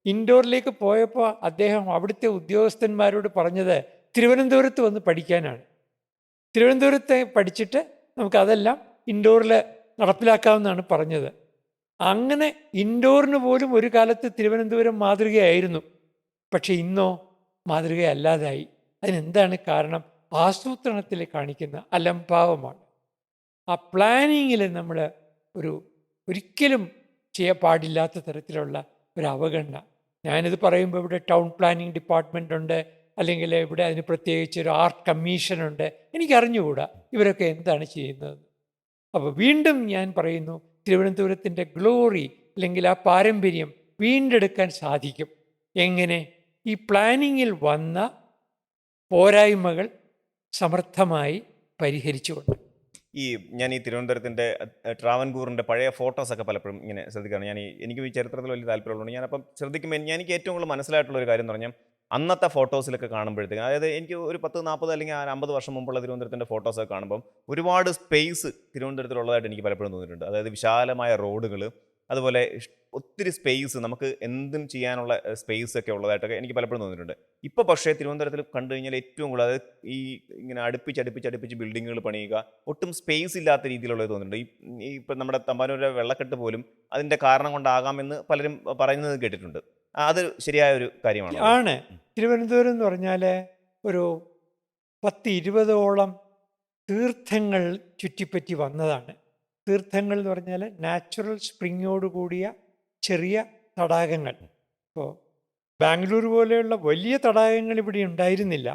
ഇൻഡോറിലേക്ക് പോയപ്പോൾ അദ്ദേഹം അവിടുത്തെ ഉദ്യോഗസ്ഥന്മാരോട് പറഞ്ഞത് തിരുവനന്തപുരത്ത് വന്ന് പഠിക്കാനാണ്. തിരുവനന്തപുരത്തെ പഠിച്ചിട്ട് നമുക്കതെല്ലാം ഇൻഡോറിൽ നടപ്പിലാക്കാമെന്നാണ് പറഞ്ഞത്. അങ്ങനെ ഇൻഡോറിന് പോലും ഒരു കാലത്ത് തിരുവനന്തപുരം മാതൃകയായിരുന്നു. പക്ഷെ ഇന്നോ മാതൃകയല്ലാതായി. അതിനെന്താണ് കാരണം? ആസൂത്രണത്തിൽ കാണിക്കുന്ന അലംഭാവമാണ്. ആ പ്ലാനിങ്ങിൽ നമ്മൾ ഒരിക്കലും ചെയ്യാൻ പാടില്ലാത്ത തരത്തിലുള്ള ഒരു അവഗണന. ഞാനിത് പറയുമ്പോൾ ഇവിടെ ടൗൺ പ്ലാനിങ് ഡിപ്പാർട്ട്മെൻ്റ് ഉണ്ട്, അല്ലെങ്കിൽ ഇവിടെ അതിന് പ്രത്യേകിച്ച് ഒരു ആർട്ട് കമ്മീഷനുണ്ട്. എനിക്കറിഞ്ഞുകൂടാ ഇവരൊക്കെ എന്താണ് ചെയ്യുന്നത്. അപ്പോൾ വീണ്ടും ഞാൻ പറയുന്നു, തിരുവനന്തപുരത്തിൻ്റെ ഗ്ലോറി അല്ലെങ്കിൽ ആ പാരമ്പര്യം വീണ്ടെടുക്കാൻ സാധിക്കും. എങ്ങനെ? ഈ പ്ലാനിങ്ങിൽ വന്ന പോരായ്മകൾ സമർത്ഥമായി പരിഹരിച്ചുകൊണ്ട്. ഞാൻ ഈ തിരുവനന്തപുരത്തിൻ്റെ ട്രാവൻകൂറിൻ്റെ പഴയ ഫോട്ടോസൊക്കെ പലപ്പോഴും ഇങ്ങനെ ശ്രദ്ധിക്കുകയാണ്. എനിക്ക് ഈ ചരിത്രത്തിൽ വലിയ താല്പര്യമുള്ളതുകൊണ്ട് ഞാനപ്പം ശ്രദ്ധിക്കുമ്പോൾ എനിക്ക് ഏറ്റവും കൂടുതൽ മനസ്സിലായിട്ടുള്ള ഒരു കാര്യം എന്ന് പറഞ്ഞാൽ അന്നത്തെ ഫോട്ടോസിലൊക്കെ കാണുമ്പോഴത്തേക്കും, അതായത് എനിക്ക് ഒരു 10-40 അല്ലെങ്കിൽ 50 വർഷം മുമ്പുള്ള തിരുവനന്തപുരത്തിൻ്റെ ഫോട്ടോസൊക്കെ കാണുമ്പം ഒരുപാട് സ്പേസ് തിരുവനന്തപുരത്തിലുള്ളതായിട്ട് എനിക്ക് പലപ്പോഴും തോന്നിയിട്ടുണ്ട്. അതായത് വിശാലമായ റോഡുകൾ, അതുപോലെ ഒത്തിരി സ്പേസ്, നമുക്ക് എന്തും ചെയ്യാനുള്ള സ്പേസ് ഒക്കെ ഉള്ളതായിട്ടൊക്കെ എനിക്ക് പലപ്പോഴും തോന്നിയിട്ടുണ്ട്. ഇപ്പോൾ പക്ഷേ തിരുവനന്തപുരത്തിൽ കണ്ടു കഴിഞ്ഞാൽ ഏറ്റവും കൂടുതൽ അതായത് ഇങ്ങനെ അടുപ്പിച്ച് ബിൽഡിങ്ങുകൾ പണിയുക, ഒട്ടും സ്പേസ് ഇല്ലാത്ത രീതിയിലുള്ളത് തോന്നുന്നുണ്ട്. ഈ ഇപ്പം നമ്മുടെ തമ്പാനൂരിലെ വെള്ളക്കെട്ട് പോലും അതിൻ്റെ കാരണം കൊണ്ടാകാമെന്ന് പലരും പറയുന്നത് കേട്ടിട്ടുണ്ട്. അത് ശരിയായ ഒരു കാര്യമാണ്. ആണ്. തിരുവനന്തപുരം എന്ന് പറഞ്ഞാൽ ഒരു 10-20ഓളം തീർത്ഥങ്ങൾ ചുറ്റിപ്പറ്റി വന്നതാണ്. തീർത്ഥങ്ങൾ എന്ന് പറഞ്ഞാൽ നാച്ചുറൽ സ്പ്രിങ്ങോട് കൂടിയ ചെറിയ തടാകങ്ങൾ. ഇപ്പോൾ ബാംഗ്ലൂർ പോലെയുള്ള വലിയ തടാകങ്ങൾ ഇവിടെ ഉണ്ടായിരുന്നില്ല.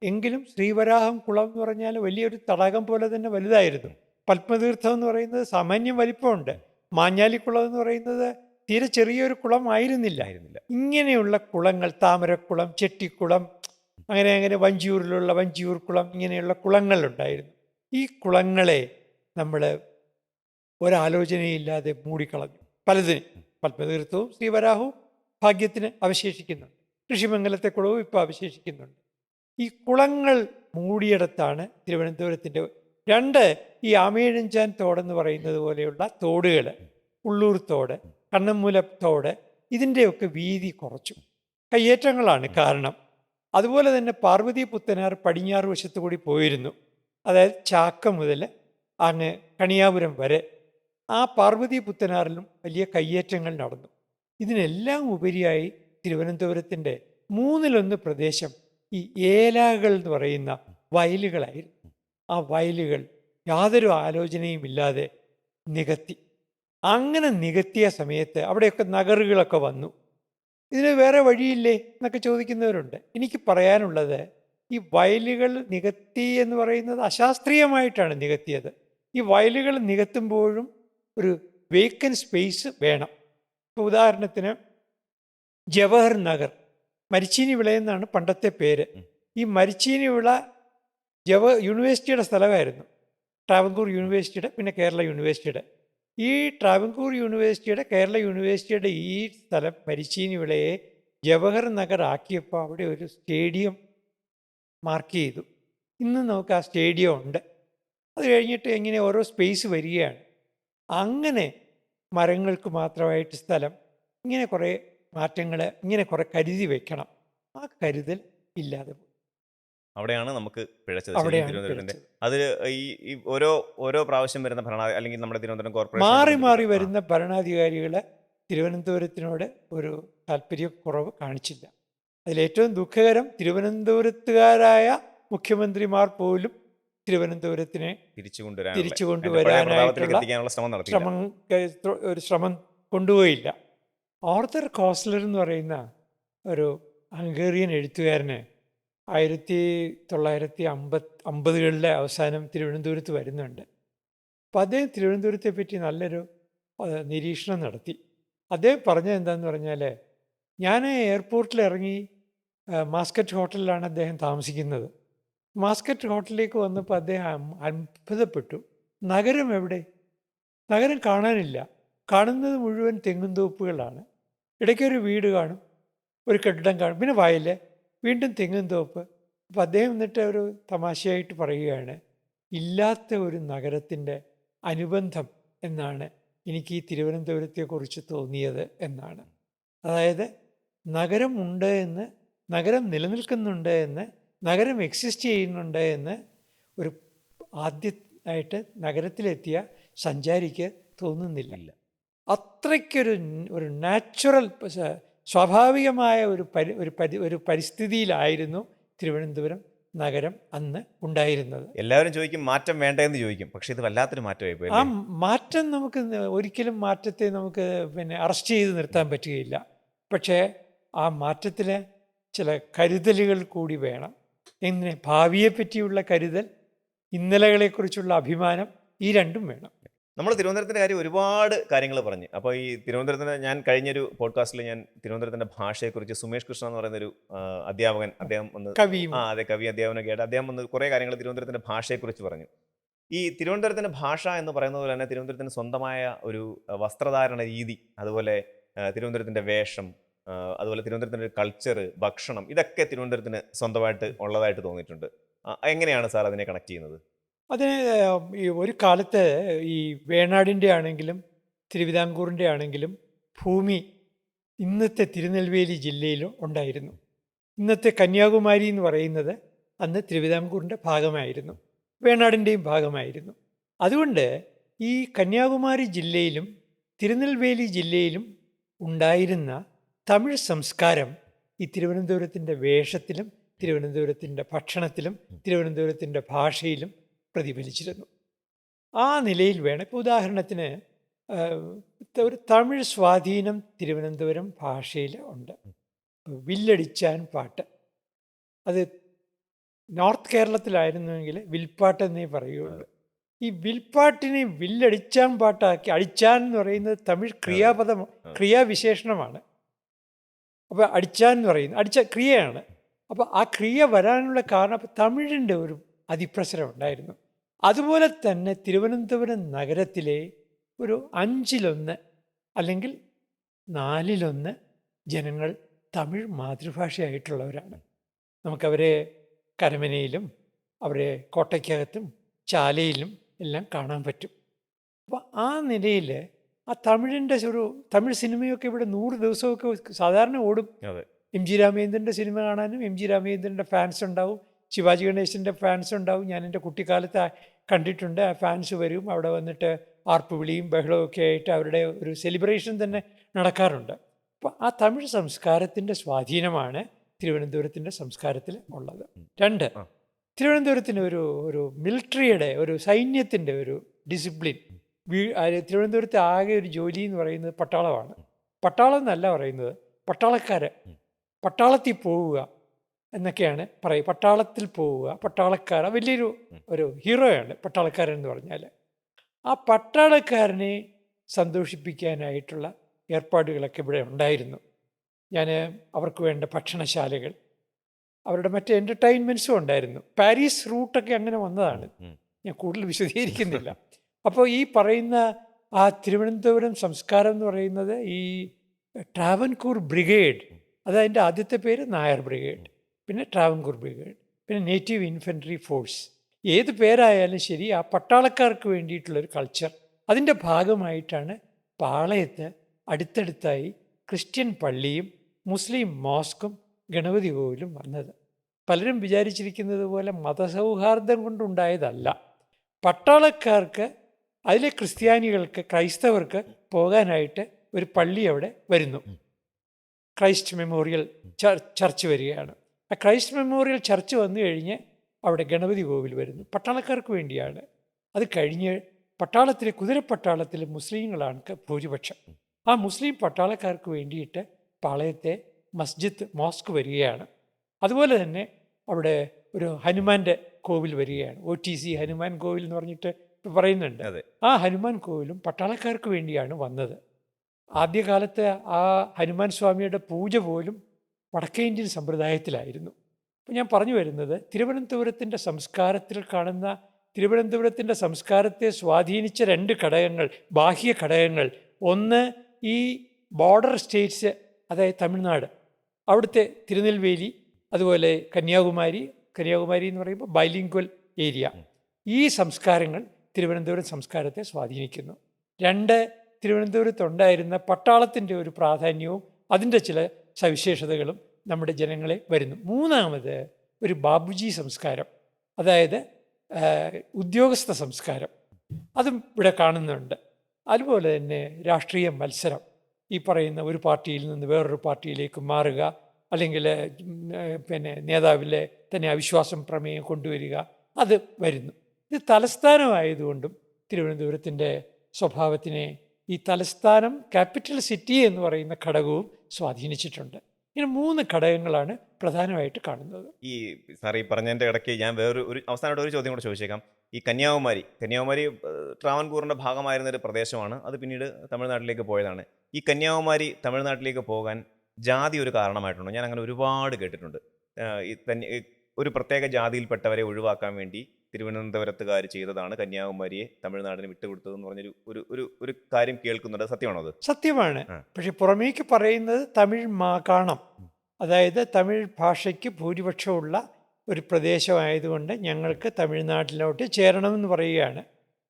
എങ്കിലും ശ്രീവരാഹം കുളം എന്ന് പറഞ്ഞാൽ വലിയൊരു തടാകം പോലെ തന്നെ വലുതായിരുന്നു. പത്മതീർത്ഥം എന്ന് പറയുന്നത് സാമാന്യം വലിപ്പമുണ്ട്. മാഞ്ഞാലിക്കുളം എന്ന് പറയുന്നത് തീരെ ചെറിയൊരു കുളം ആയിരുന്നില്ല. ഇങ്ങനെയുള്ള കുളങ്ങൾ, താമരക്കുളം, ചെട്ടിക്കുളം, അങ്ങനെ വഞ്ചിയൂരിലുള്ള വഞ്ചിയൂർ കുളം, ഇങ്ങനെയുള്ള കുളങ്ങളുണ്ടായിരുന്നു. ഈ കുളങ്ങളെ നമ്മൾ ഒരാലോചനയില്ലാതെ മൂടിക്കളഞ്ഞു. പലതിനും പത്മതീർത്ഥവും ശ്രീവരാഹവും ഭാഗ്യത്തിന് അവശേഷിക്കുന്നുണ്ട്. ഋഷിമംഗലത്തെ കുളവും ഇപ്പോൾ അവശേഷിക്കുന്നുണ്ട്. ഈ കുളങ്ങൾ മൂടിയിടത്താണ് തിരുവനന്തപുരത്തിൻ്റെ ഈ ആമേഴഞ്ചാൻ തോടെന്ന് പറയുന്നത് പോലെയുള്ള തോടുകൾ, ഉള്ളൂർ തോട്, കണ്ണമ്മൂലത്തോട്, ഇതിൻ്റെയൊക്കെ വീതി കുറച്ചു. കയ്യേറ്റങ്ങളാണ് കാരണം. അതുപോലെ തന്നെ പാർവതി പുത്തനാർ പടിഞ്ഞാറ് വശത്തു കൂടി പോയിരുന്നു. അതായത് ചാക്ക മുതൽ അങ്ങ് കണിയാപുരം വരെ ആ പാർവതി പുത്തനാറിലും വലിയ കയ്യേറ്റങ്ങൾ നടന്നു. ഇതിനെല്ലാം ഉപരിയായി തിരുവനന്തപുരത്തിൻ്റെ 1/3 പ്രദേശം ഈ ഏലാകൾ എന്ന് പറയുന്ന വയലുകളായിരുന്നു. ആ വയലുകൾ യാതൊരു ആലോചനയുമില്ലാതെ നികത്തി. അങ്ങനെ നികത്തിയ സമയത്ത് അവിടെയൊക്കെ നഗറുകളൊക്കെ വന്നു. ഇതിന് വേറെ വഴിയില്ലേ എന്നൊക്കെ ചോദിക്കുന്നവരുണ്ട്. എനിക്ക് പറയാനുള്ളത്, ഈ വയലുകൾ നികത്തി എന്ന് പറയുന്നത് അശാസ്ത്രീയമായിട്ടാണ് നികത്തിയത്. ഈ വയലുകൾ നികത്തുമ്പോഴും ഒരു വേക്കൻ സ്പേസ് വേണം. ഇപ്പോൾ ഉദാഹരണത്തിന് ജവഹർ നഗർ, മരിച്ചീനി വിള എന്നാണ് പണ്ടത്തെ പേര്. ഈ മരിച്ചീനി വിള യൂണിവേഴ്സിറ്റിയുടെ സ്ഥലമായിരുന്നു. ട്രാവൻകൂർ യൂണിവേഴ്സിറ്റിയുടെ, പിന്നെ കേരള യൂണിവേഴ്സിറ്റിയുടെ. ഈ ട്രാവൻകൂർ യൂണിവേഴ്സിറ്റിയുടെ, കേരള യൂണിവേഴ്സിറ്റിയുടെ ഈ സ്ഥലം മരിച്ചീനി വിളയെ ജവഹർ നഗർ ആക്കിയപ്പോൾ അവിടെ ഒരു സ്റ്റേഡിയം മാർക്ക് ചെയ്തു. ഇന്ന് നമുക്ക് ആ സ്റ്റേഡിയം ഉണ്ട്. അത് കഴിഞ്ഞിട്ട് ഇങ്ങനെ ഓരോ സ്പേസ് വരികയാണ്. അങ്ങനെ മരങ്ങൾക്ക് മാത്രമായിട്ട് സ്ഥലം, ഇങ്ങനെ കുറേ മാറ്റങ്ങൾ, ഇങ്ങനെ കുറേ കരുതി വെക്കണം. ആ കരുതൽ ഇല്ലാതെ പോയി. അവിടെയാണ് നമുക്ക് പിഴച്ചത് ശരിക്കും അവിടെയാണ് തിരുവനന്തപുരത്തിന്റെ. പിഴച്ചത്. അത് ഈ ഓരോ പ്രാവശ്യം വരുന്ന അല്ലെങ്കിൽ നമ്മുടെ തിരുവനന്തപുരം കോർപ്പറേഷൻ മാറി മാറി വരുന്ന ഭരണാധികാരികൾ തിരുവനന്തപുരത്തിനോട് ഒരു താല്പര്യക്കുറവ് കാണിച്ചില്ല. അതിലേറ്റവും ദുഃഖകരം, തിരുവനന്തപുരത്തുകാരായ മുഖ്യമന്ത്രിമാർ പോലും തിരുവനന്തപുരത്തിനെ തിരിച്ചു കൊണ്ടുവരാനായിട്ടുള്ള ശ്രമം കൊണ്ടുപോയില്ല. ആർതർ കോസ്ലർ എന്ന് പറയുന്ന ഒരു ഹംഗേറിയൻ എഴുത്തുകാരന് 1950കളിലെ അവസാനം തിരുവനന്തപുരത്ത് വരുന്നുണ്ട്. അപ്പോൾ അദ്ദേഹം തിരുവനന്തപുരത്തെ പറ്റി നല്ലൊരു നിരീക്ഷണം നടത്തി. അദ്ദേഹം പറഞ്ഞത് എന്താണെന്ന് പറഞ്ഞാൽ, ഞാൻ എയർപോർട്ടിൽ ഇറങ്ങി മാസ്കറ്റ് ഹോട്ടലിലാണ് അദ്ദേഹം താമസിക്കുന്നത്. മാസ്കറ്റ് ഹോട്ടലിലേക്ക് വന്നപ്പോൾ അദ്ദേഹം അത്ഭുതപ്പെട്ടു. നഗരം എവിടെ? നഗരം കാണാനില്ല. കാണുന്നത് മുഴുവൻ തെങ്ങും തോപ്പുകളാണ്. ഇടയ്ക്കൊരു വീട് കാണും, ഒരു കെട്ടിടം കാണും, പിന്നെ വയൽ, വീണ്ടും തെങ്ങും തോപ്പ്. അപ്പോൾ അദ്ദേഹം എന്നിട്ട് ഒരു തമാശയായിട്ട് പറയുകയാണ്, ഇല്ലാത്ത ഒരു നഗരത്തിൻ്റെ അനുബന്ധം എന്നാണ് എനിക്ക് ഈ തിരുവനന്തപുരത്തെക്കുറിച്ച് തോന്നിയത് എന്നാണ്. അതായത് നഗരം ഉണ്ട് എന്ന്, നഗരം നിലനിൽക്കുന്നുണ്ട് എന്ന്, നഗരം എക്സിസ്റ്റ് ചെയ്യുന്നുണ്ട് എന്ന് ഒരു ആദ്യമായിട്ട് നഗരത്തിലെത്തിയ സഞ്ചാരിക്ക് തോന്നുന്നില്ല. അത്രയ്ക്കൊരു നാച്ചുറൽ, സ്വാഭാവികമായ ഒരു പരിസ്ഥിതിയിലായിരുന്നു തിരുവനന്തപുരം നഗരം അന്ന് ഉണ്ടായിരുന്നത്. എല്ലാവരും ചോദിക്കും മാറ്റം വേണ്ടെന്ന് ചോദിക്കും, പക്ഷെ ഇത് വല്ലാത്തൊരു മാറ്റമായി പോയി. ആ മാറ്റം നമുക്ക് ഒരിക്കലും മാറ്റത്തെ നമുക്ക് അറസ്റ്റ് ചെയ്ത് നിർത്താൻ പറ്റുകയില്ല. പക്ഷേ ആ മാറ്റത്തിൽ ചില കരുതലുകൾ കൂടി വേണം. എങ്ങനെ? ഭാവിയെ പറ്റിയുള്ള കരുതൽ, ഇന്നലകളെക്കുറിച്ചുള്ള അഭിമാനം, ഈ രണ്ടും വേണം. നമ്മൾ തിരുവനന്തപുരത്തിൻ്റെ കാര്യം ഒരുപാട് കാര്യങ്ങൾ പറഞ്ഞു. അപ്പോൾ ഈ തിരുവനന്തപുരത്തിന് ഞാൻ കഴിഞ്ഞൊരു പോഡ്കാസ്റ്റിൽ ഞാൻ തിരുവനന്തപുരത്തിൻ്റെ ഭാഷയെക്കുറിച്ച് സുമേഷ് കൃഷ്ണ എന്ന് പറയുന്നൊരു അധ്യാപകൻ, അദ്ദേഹം ഒന്ന് കവി അധ്യാപനമൊക്കെ ആയിട്ട് അദ്ദേഹം ഒന്ന് കുറേ കാര്യങ്ങൾ തിരുവനന്തപുരത്തിൻ്റെ ഭാഷയെക്കുറിച്ച് പറഞ്ഞു. ഈ തിരുവനന്തപുരത്തിൻ്റെ ഭാഷ എന്ന് പറയുന്നത് പോലെ തന്നെ തിരുവനന്തപുരത്തിന് സ്വന്തമായ ഒരു വസ്ത്രധാരണ രീതി, അതുപോലെ തിരുവനന്തപുരത്തിൻ്റെ വേഷം, അതുപോലെ തിരുവനന്തപുരത്തിൻ്റെ ഒരു കൾച്ചർ, ഭക്ഷണം, ഇതൊക്കെ തിരുവനന്തപുരത്തിന് സ്വന്തമായിട്ട് ഉള്ളതായിട്ട് തോന്നിയിട്ടുണ്ട്. എങ്ങനെയാണ് സാർ അതിനെ കണക്ട് ചെയ്യുന്നത്? അതിന് ഈ ഒരു കാലത്ത് ഈ വേണാടിൻ്റെ ആണെങ്കിലും തിരുവിതാംകൂറിൻ്റെ ആണെങ്കിലും ഭൂമി ഇന്നത്തെ തിരുനെൽവേലി ജില്ലയിലും ഉണ്ടായിരുന്നു. ഇന്നത്തെ കന്യാകുമാരി എന്ന് പറയുന്നത് അന്ന് തിരുവിതാംകൂറിൻ്റെ ഭാഗമായിരുന്നു, വേണാടിൻ്റെയും ഭാഗമായിരുന്നു. അതുകൊണ്ട് ഈ കന്യാകുമാരി ജില്ലയിലും തിരുനെൽവേലി ജില്ലയിലും ഉണ്ടായിരുന്ന തമിഴ് സംസ്കാരം ഈ തിരുവനന്തപുരത്തിൻ്റെ വേഷത്തിലും തിരുവനന്തപുരത്തിൻ്റെ ഭക്ഷണത്തിലും തിരുവനന്തപുരത്തിൻ്റെ ഭാഷയിലും പ്രതിഫലിച്ചിരുന്നു. ആ നിലയിൽ വേണം, ഇപ്പോൾ ഉദാഹരണത്തിന് ഒരു തമിഴ് സ്വാധീനം തിരുവനന്തപുരം ഭാഷയിൽ ഉണ്ട്. വില്ലടിച്ചാൻ പാട്ട്, അത് നോർത്ത് കേരളത്തിലായിരുന്നുവെങ്കിൽ വിൽപ്പാട്ട് എന്നേ പറയുള്ളൂ. ഈ വിൽപ്പാട്ടിനെ വില്ലടിച്ചാൻ പാട്ടാക്കി, അടിച്ചാൻ എന്ന് പറയുന്നത് തമിഴ് ക്രിയാപദം, ക്രിയാവിശേഷണമാണ്. അപ്പോൾ അടിച്ചാൻ എന്ന് പറയുന്നത് അടിച്ച ക്രിയയാണ്. അപ്പോൾ ആ ക്രിയ വരാനുള്ള കാരണം അപ്പോൾ തമിഴിൻ്റെ ഒരു അതിപ്രസരം ഉണ്ടായിരുന്നു. അതുപോലെ തന്നെ തിരുവനന്തപുരം നഗരത്തിലെ ഒരു 5-1 അല്ലെങ്കിൽ 4-1 ജനങ്ങൾ തമിഴ് മാതൃഭാഷയായിട്ടുള്ളവരാണ്. നമുക്കവരെ കരമനയിലും അവരെ കോട്ടയ്ക്കകത്തും ചാലയിലും എല്ലാം കാണാൻ പറ്റും. അപ്പോൾ ആ നിലയിൽ ആ തമിഴിൻ്റെ ഒരു തമിഴ് സിനിമയൊക്കെ ഇവിടെ 100 ദിവസമൊക്കെ സാധാരണ ഓടും. എം ജി രാമചന്ദ്രൻ്റെ സിനിമ കാണാനും എം ജി രാമചന്ദ്രൻ്റെ ഫാൻസ് ഉണ്ടാവും, ശിവാജി ഗണേശൻ്റെ ഫാൻസ് ഉണ്ടാവും. ഞാൻ എൻ്റെ കുട്ടിക്കാലത്ത് കണ്ടിട്ടുണ്ട്. ആ ഫാൻസ് വരും, അവിടെ വന്നിട്ട് ആർപ്പുവിളിയും ബഹളവും ഒക്കെ ആയിട്ട് അവരുടെ ഒരു സെലിബ്രേഷൻ തന്നെ നടക്കാറുണ്ട്. അപ്പോൾ ആ തമിഴ് സംസ്കാരത്തിൻ്റെ സ്വാധീനമാണ് തിരുവനന്തപുരത്തിൻ്റെ സംസ്കാരത്തിൽ ഉള്ളത്. 2, തിരുവനന്തപുരത്തിന് ഒരു മിലിറ്ററിയുടെ, ഒരു സൈന്യത്തിൻ്റെ ഒരു ഡിസിപ്ലിൻ. തിരുവനന്തപുരത്ത് ആകെ ഒരു ജോലി എന്ന് പറയുന്നത് പട്ടാളമാണ്. പട്ടാളം എന്നല്ല പറയുന്നത്, പട്ടാളത്തിൽ പോവുക എന്നൊക്കെയാണ് പറയുക. പട്ടാളത്തിൽ പോവുക, പട്ടാളക്കാർ വലിയൊരു ഹീറോയാണ് പട്ടാളക്കാരൻ എന്ന് പറഞ്ഞാൽ. ആ പട്ടാളക്കാരനെ സന്തോഷിപ്പിക്കാനായിട്ടുള്ള ഏർപ്പാടുകളൊക്കെ ഇവിടെ ഉണ്ടായിരുന്നു. അവർക്ക് വേണ്ട ഭക്ഷണശാലകൾ, അവരുടെ മറ്റ് എൻ്റർടൈൻമെൻറ്റ്സും ഉണ്ടായിരുന്നു. പാരീസ് റൂട്ടൊക്കെ അങ്ങനെ വന്നതാണ്. ഞാൻ കൂടുതൽ വിശദീകരിക്കുന്നില്ല. അപ്പോൾ ഈ പറയുന്ന ആ തിരുവനന്തപുരം സംസ്കാരം എന്ന് പറയുന്നത് ഈ ട്രാവൻകൂർ ബ്രിഗേഡ്, അതതിൻ്റെ ആദ്യത്തെ പേര് നായർ ബ്രിഗേഡ്, പിന്നെ ട്രാവൻകൂർ ബ്രിഗേഡ്, പിന്നെ നേറ്റീവ് ഇൻഫൻട്രി ഫോഴ്സ്, ഏത് പേരായാലും ശരി ആ പട്ടാളക്കാർക്ക് വേണ്ടിയിട്ടുള്ളൊരു കൾച്ചർ, അതിൻ്റെ ഭാഗമായിട്ടാണ് പാളയത്ത് അടുത്തടുത്തായി ക്രിസ്ത്യൻ പള്ളിയും മുസ്ലിം മോസ്കും ഗണപതി കോവിലും വന്നത്. പലരും വിചാരിച്ചിരിക്കുന്നത് പോലെ മതസൗഹാർദ്ദം കൊണ്ടുണ്ടായതല്ല. പട്ടാളക്കാർക്ക്, അതിലെ ക്രിസ്ത്യാനികൾക്ക്, ക്രൈസ്തവർക്ക് പോകാനായിട്ട് ഒരു പള്ളി അവിടെ വരുന്നു. ക്രൈസ്റ്റ് മെമ്മോറിയൽ ചർച്ച് വരികയാണ്. ആ ക്രൈസ്റ്റ് മെമ്മോറിയൽ ചർച്ച് വന്നു കഴിഞ്ഞ് അവിടെ ഗണപതി കോവിൽ വരുന്നു. പട്ടാളക്കാർക്ക് വേണ്ടിയാണ്. അത് കഴിഞ്ഞ് പട്ടാളത്തിലെ, കുതിരപ്പട്ടാളത്തിലെ മുസ്ലിങ്ങളാണ് ഭൂരിപക്ഷം. ആ മുസ്ലിം പട്ടാളക്കാർക്ക് വേണ്ടിയിട്ട് പാളയത്തെ മോസ്ക് വരികയാണ്. അതുപോലെ തന്നെ അവിടെ ഒരു ഹനുമാൻ്റെ കോവിൽ വരികയാണ്. OTC ഹനുമാൻ കോവിൽ എന്ന് പറഞ്ഞിട്ട് പറയുന്നുണ്ട്. ആ ഹനുമാൻ കോവിലും പട്ടാളക്കാർക്ക് വേണ്ടിയാണ് വന്നത്. ആദ്യകാലത്ത് ആ ഹനുമാൻ സ്വാമിയുടെ പൂജ പോലും വടക്കേ ഇന്ത്യൻ സമ്പ്രദായത്തിലായിരുന്നു. അപ്പം ഞാൻ പറഞ്ഞു വരുന്നത്, തിരുവനന്തപുരത്തിൻ്റെ സംസ്കാരത്തിൽ കാണുന്ന, തിരുവനന്തപുരത്തിൻ്റെ സംസ്കാരത്തെ സ്വാധീനിച്ച രണ്ട് ഘടകങ്ങൾ, ബാഹ്യ ഘടകങ്ങൾ. ഒന്ന് ഈ ബോർഡർ സ്റ്റേറ്റ്സ്, അതായത് തമിഴ്നാട്, അവിടുത്തെ തിരുനെൽവേലി, അതുപോലെ കന്യാകുമാരി എന്ന് പറയുമ്പോൾ ബൈലിംഗ്വൽ ഏരിയ. ഈ സംസ്കാരങ്ങൾ തിരുവനന്തപുരം സംസ്കാരത്തെ സ്വാധീനിക്കുന്നു. രണ്ട്, തിരുവനന്തപുരത്തുണ്ടായിരുന്ന പട്ടാളത്തിൻ്റെ ഒരു പ്രാധാന്യവും അതിൻ്റെ ചില സവിശേഷതകളും നമ്മുടെ ജനങ്ങളെ വരുന്നു. മൂന്നാമത് ഒരു ബാബുജി സംസ്കാരം, അതായത് ഉദ്യോഗസ്ഥ സംസ്കാരം, അതും ഇവിടെ കാണുന്നുണ്ട്. അതുപോലെ തന്നെ രാഷ്ട്രീയ മത്സരം, ഈ പറയുന്ന ഒരു പാർട്ടിയിൽ നിന്ന് വേറൊരു പാർട്ടിയിലേക്ക് മാറുക, അല്ലെങ്കിൽ പിന്നെ നേതാവിലെ തന്നെ അവിശ്വാസം പ്രമേയം കൊണ്ടുവരിക, അത് വരുന്നു. ഇത് തലസ്ഥാനമായതുകൊണ്ടും തിരുവനന്തപുരത്തിൻ്റെ സ്വഭാവത്തിനെ ഈ തലസ്ഥാനം, ക്യാപിറ്റൽ സിറ്റി എന്ന് പറയുന്ന ഘടകവും സ്വാധീനിച്ചിട്ടുണ്ട്. ഇങ്ങനെ മൂന്ന് ഘടകങ്ങളാണ് പ്രധാനമായിട്ട് കാണുന്നത്. ഈ സാർ ഈ പറഞ്ഞതിൻ്റെ ഇടയ്ക്ക് ഞാൻ ഒരു അവസാനമായിട്ട് ഒരു ചോദ്യം കൂടെ ചോദിച്ചേക്കാം. ഈ കന്യാകുമാരി ട്രാവൻകൂറിൻ്റെ ഭാഗമായിരുന്ന ഒരു പ്രദേശമാണ്. അത് പിന്നീട് തമിഴ്നാട്ടിലേക്ക് പോയതാണ്. ഈ കന്യാകുമാരി തമിഴ്നാട്ടിലേക്ക് പോകാൻ ജാതി ഒരു കാരണമായിട്ടുണ്ടോ? ഞാൻ അങ്ങനെ ഒരുപാട് കേട്ടിട്ടുണ്ട്. ഒരു പ്രത്യേക ജാതിയിൽപ്പെട്ടവരെ ഒഴിവാക്കാൻ വേണ്ടി തിരുവനന്തപുരത്തുകാർ ചെയ്തതാണ് കന്യാകുമാരിയെ തമിഴ്നാടിന് വിട്ടുകൊടുത്തതെന്ന് പറഞ്ഞൊരു ഒരു കാര്യം കേൾക്കുന്നുണ്ട്. സത്യമാണോ അത്? സത്യമാണ്. പക്ഷെ പുറമേക്ക് പറയുന്നത് തമിഴ് മാകാണം, അതായത് തമിഴ് ഭാഷയ്ക്ക് ഭൂരിപക്ഷമുള്ള ഒരു പ്രദേശമായതുകൊണ്ട് ഞങ്ങൾക്ക് തമിഴ്നാട്ടിലോട്ട് ചേരണമെന്ന് പറയുകയാണ്.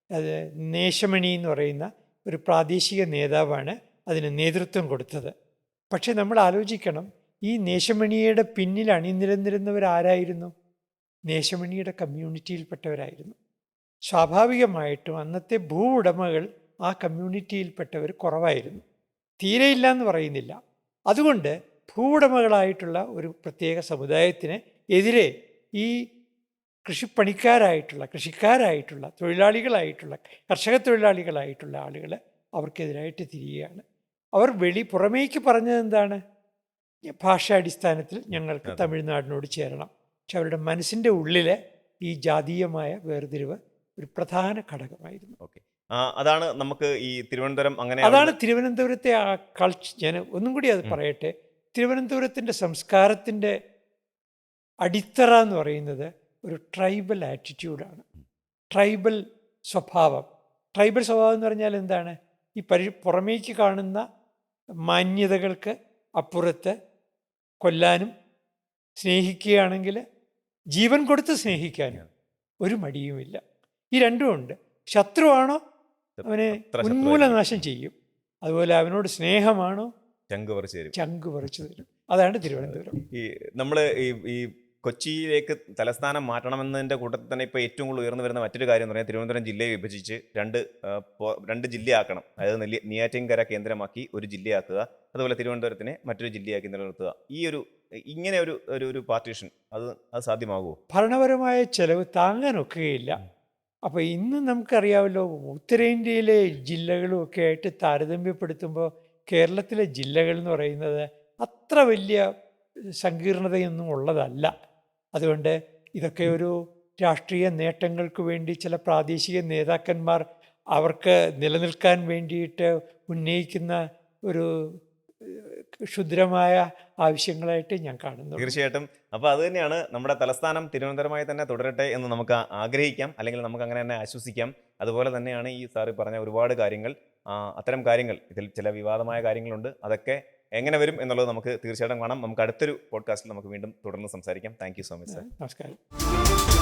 അത് നേശമണി എന്ന് പറയുന്ന ഒരു പ്രാദേശിക നേതാവാണ് അതിന് നേതൃത്വം കൊടുത്തത്. പക്ഷെ നമ്മൾ ആലോചിക്കണം, ഈ നേശമണിയുടെ പിന്നിൽ അണിനിരന്നിരുന്നവരാരായിരുന്നു? നേശമണിയുടെ കമ്മ്യൂണിറ്റിയിൽപ്പെട്ടവരായിരുന്നു. സ്വാഭാവികമായിട്ടും അന്നത്തെ ഭൂ ഉടമകൾ ആ കമ്മ്യൂണിറ്റിയിൽപ്പെട്ടവർ കുറവായിരുന്നു. തീരെയില്ല എന്ന് പറയുന്നില്ല. അതുകൊണ്ട് ഭൂ ഉടമകളായിട്ടുള്ള ഒരു പ്രത്യേക സമുദായത്തിന് എതിരെ ഈ കൃഷിക്കാരായിട്ടുള്ള തൊഴിലാളികളായിട്ടുള്ള കർഷക തൊഴിലാളികളായിട്ടുള്ള ആളുകൾ അവർക്കെതിരായിട്ട് തിരിയുകയാണ്. അവർ പുറമേക്ക് പറഞ്ഞത് എന്താണ്? ഭാഷാടിസ്ഥാനത്തിൽ ഞങ്ങൾക്ക് തമിഴ്നാടിനോട് ചേരണം. പക്ഷെ അവരുടെ മനസ്സിൻ്റെ ഉള്ളിലെ ഈ ജാതീയമായ വേർതിരിവ് ഒരു പ്രധാന ഘടകമായിരുന്നു. ഓക്കെ, അതാണ് നമുക്ക് ഈ തിരുവനന്തപുരം, അങ്ങനെ അതാണ് തിരുവനന്തപുരത്തെ ആ ഞാൻ ഒന്നും കൂടി അത് പറയട്ടെ. തിരുവനന്തപുരത്തിൻ്റെ സംസ്കാരത്തിൻ്റെ അടിത്തറ എന്ന് പറയുന്നത് ഒരു ട്രൈബൽ ആറ്റിറ്റ്യൂഡാണ്, ട്രൈബൽ സ്വഭാവം. ട്രൈബൽ സ്വഭാവം എന്ന് പറഞ്ഞാൽ എന്താണ്? ഈ പുറമേക്ക് കാണുന്ന മാന്യതകൾക്ക് അപ്പുറത്ത് കൊല്ലാനും, സ്നേഹിക്കുകയാണെങ്കിൽ ജീവൻ കൊടുത്ത് സ്നേഹിക്കാനും ഒരു മടിയുമില്ല. ഈ രണ്ടുമുണ്ട്. ശത്രുവാണോ അവനെ ഉന്മൂലനാശം ചെയ്യും, അതുപോലെ അവനോട് സ്നേഹമാണോ ചങ്ക് പറിച്ചു തരും. അതാണ് തിരുവനന്തപുരം. ഈ നമ്മൾ ഈ കൊച്ചിയിലേക്ക് തലസ്ഥാനം മാറ്റണമെന്നതിൻ്റെ കൂട്ടത്തിൽ തന്നെ ഇപ്പോൾ ഏറ്റവും കൂടുതൽ ഉയർന്നു വരുന്ന മറ്റൊരു കാര്യം എന്ന് പറഞ്ഞാൽ തിരുവനന്തപുരം ജില്ലയെ വിഭജിച്ച് രണ്ട് ജില്ലയാക്കണം. അതായത് നെയ്യാറ്റിൻകര കേന്ദ്രമാക്കി ഒരു ജില്ലയാക്കുക, അതുപോലെ തിരുവനന്തപുരത്തിനെ മറ്റൊരു ജില്ലയാക്കി നിലനിർത്തുക. ഇങ്ങനെ ഒരു പാർട്ടീഷൻ അത് സാധ്യമാകുമോ? ഭരണപരമായ ചെലവ് താങ്ങാനൊക്കുകയില്ല. അപ്പോൾ ഇന്ന് നമുക്കറിയാമല്ലോ, ഉത്തരേന്ത്യയിലെ ജില്ലകളും ഒക്കെ ആയിട്ട് താരതമ്യപ്പെടുത്തുമ്പോൾ കേരളത്തിലെ ജില്ലകൾ എന്ന് പറയുന്നത് അത്ര വലിയ സങ്കീർണതയൊന്നും ഉള്ളതല്ല. അതുകൊണ്ട് ഇതൊക്കെ ഒരു രാഷ്ട്രീയ നേട്ടങ്ങൾക്ക് വേണ്ടി ചില പ്രാദേശിക നേതാക്കന്മാർ അവർക്ക് നിലനിൽക്കാൻ വേണ്ടിയിട്ട് ഉന്നയിക്കുന്ന ഒരു ക്ഷുദ്രമായ ആവശ്യങ്ങളായിട്ട് ഞാൻ കാണുന്നു. തീർച്ചയായിട്ടും. അപ്പോൾ അത് തന്നെയാണ് നമ്മുടെ തലസ്ഥാനം തിരുവനന്തപുരമായി തന്നെ തുടരട്ടെ എന്ന് നമുക്ക് ആഗ്രഹിക്കാം, അല്ലെങ്കിൽ നമുക്ക് അങ്ങനെ തന്നെ ആശ്വസിക്കാം. അതുപോലെ തന്നെയാണ് ഈ സാറ് പറഞ്ഞ ഒരുപാട് കാര്യങ്ങൾ, അത്തരം കാര്യങ്ങൾ, ഇതിൽ ചില വിവാദമായ കാര്യങ്ങളുണ്ട്, അതൊക്കെ എങ്ങനെ വരും എന്നുള്ളത് നമുക്ക് തീർച്ചയായിട്ടും കാണാം. നമുക്ക് അടുത്തൊരു പോഡ്കാസ്റ്റിൽ നമുക്ക് വീണ്ടും തുടർന്ന് സംസാരിക്കാം. Thank you so much sir. നമസ്കാരം.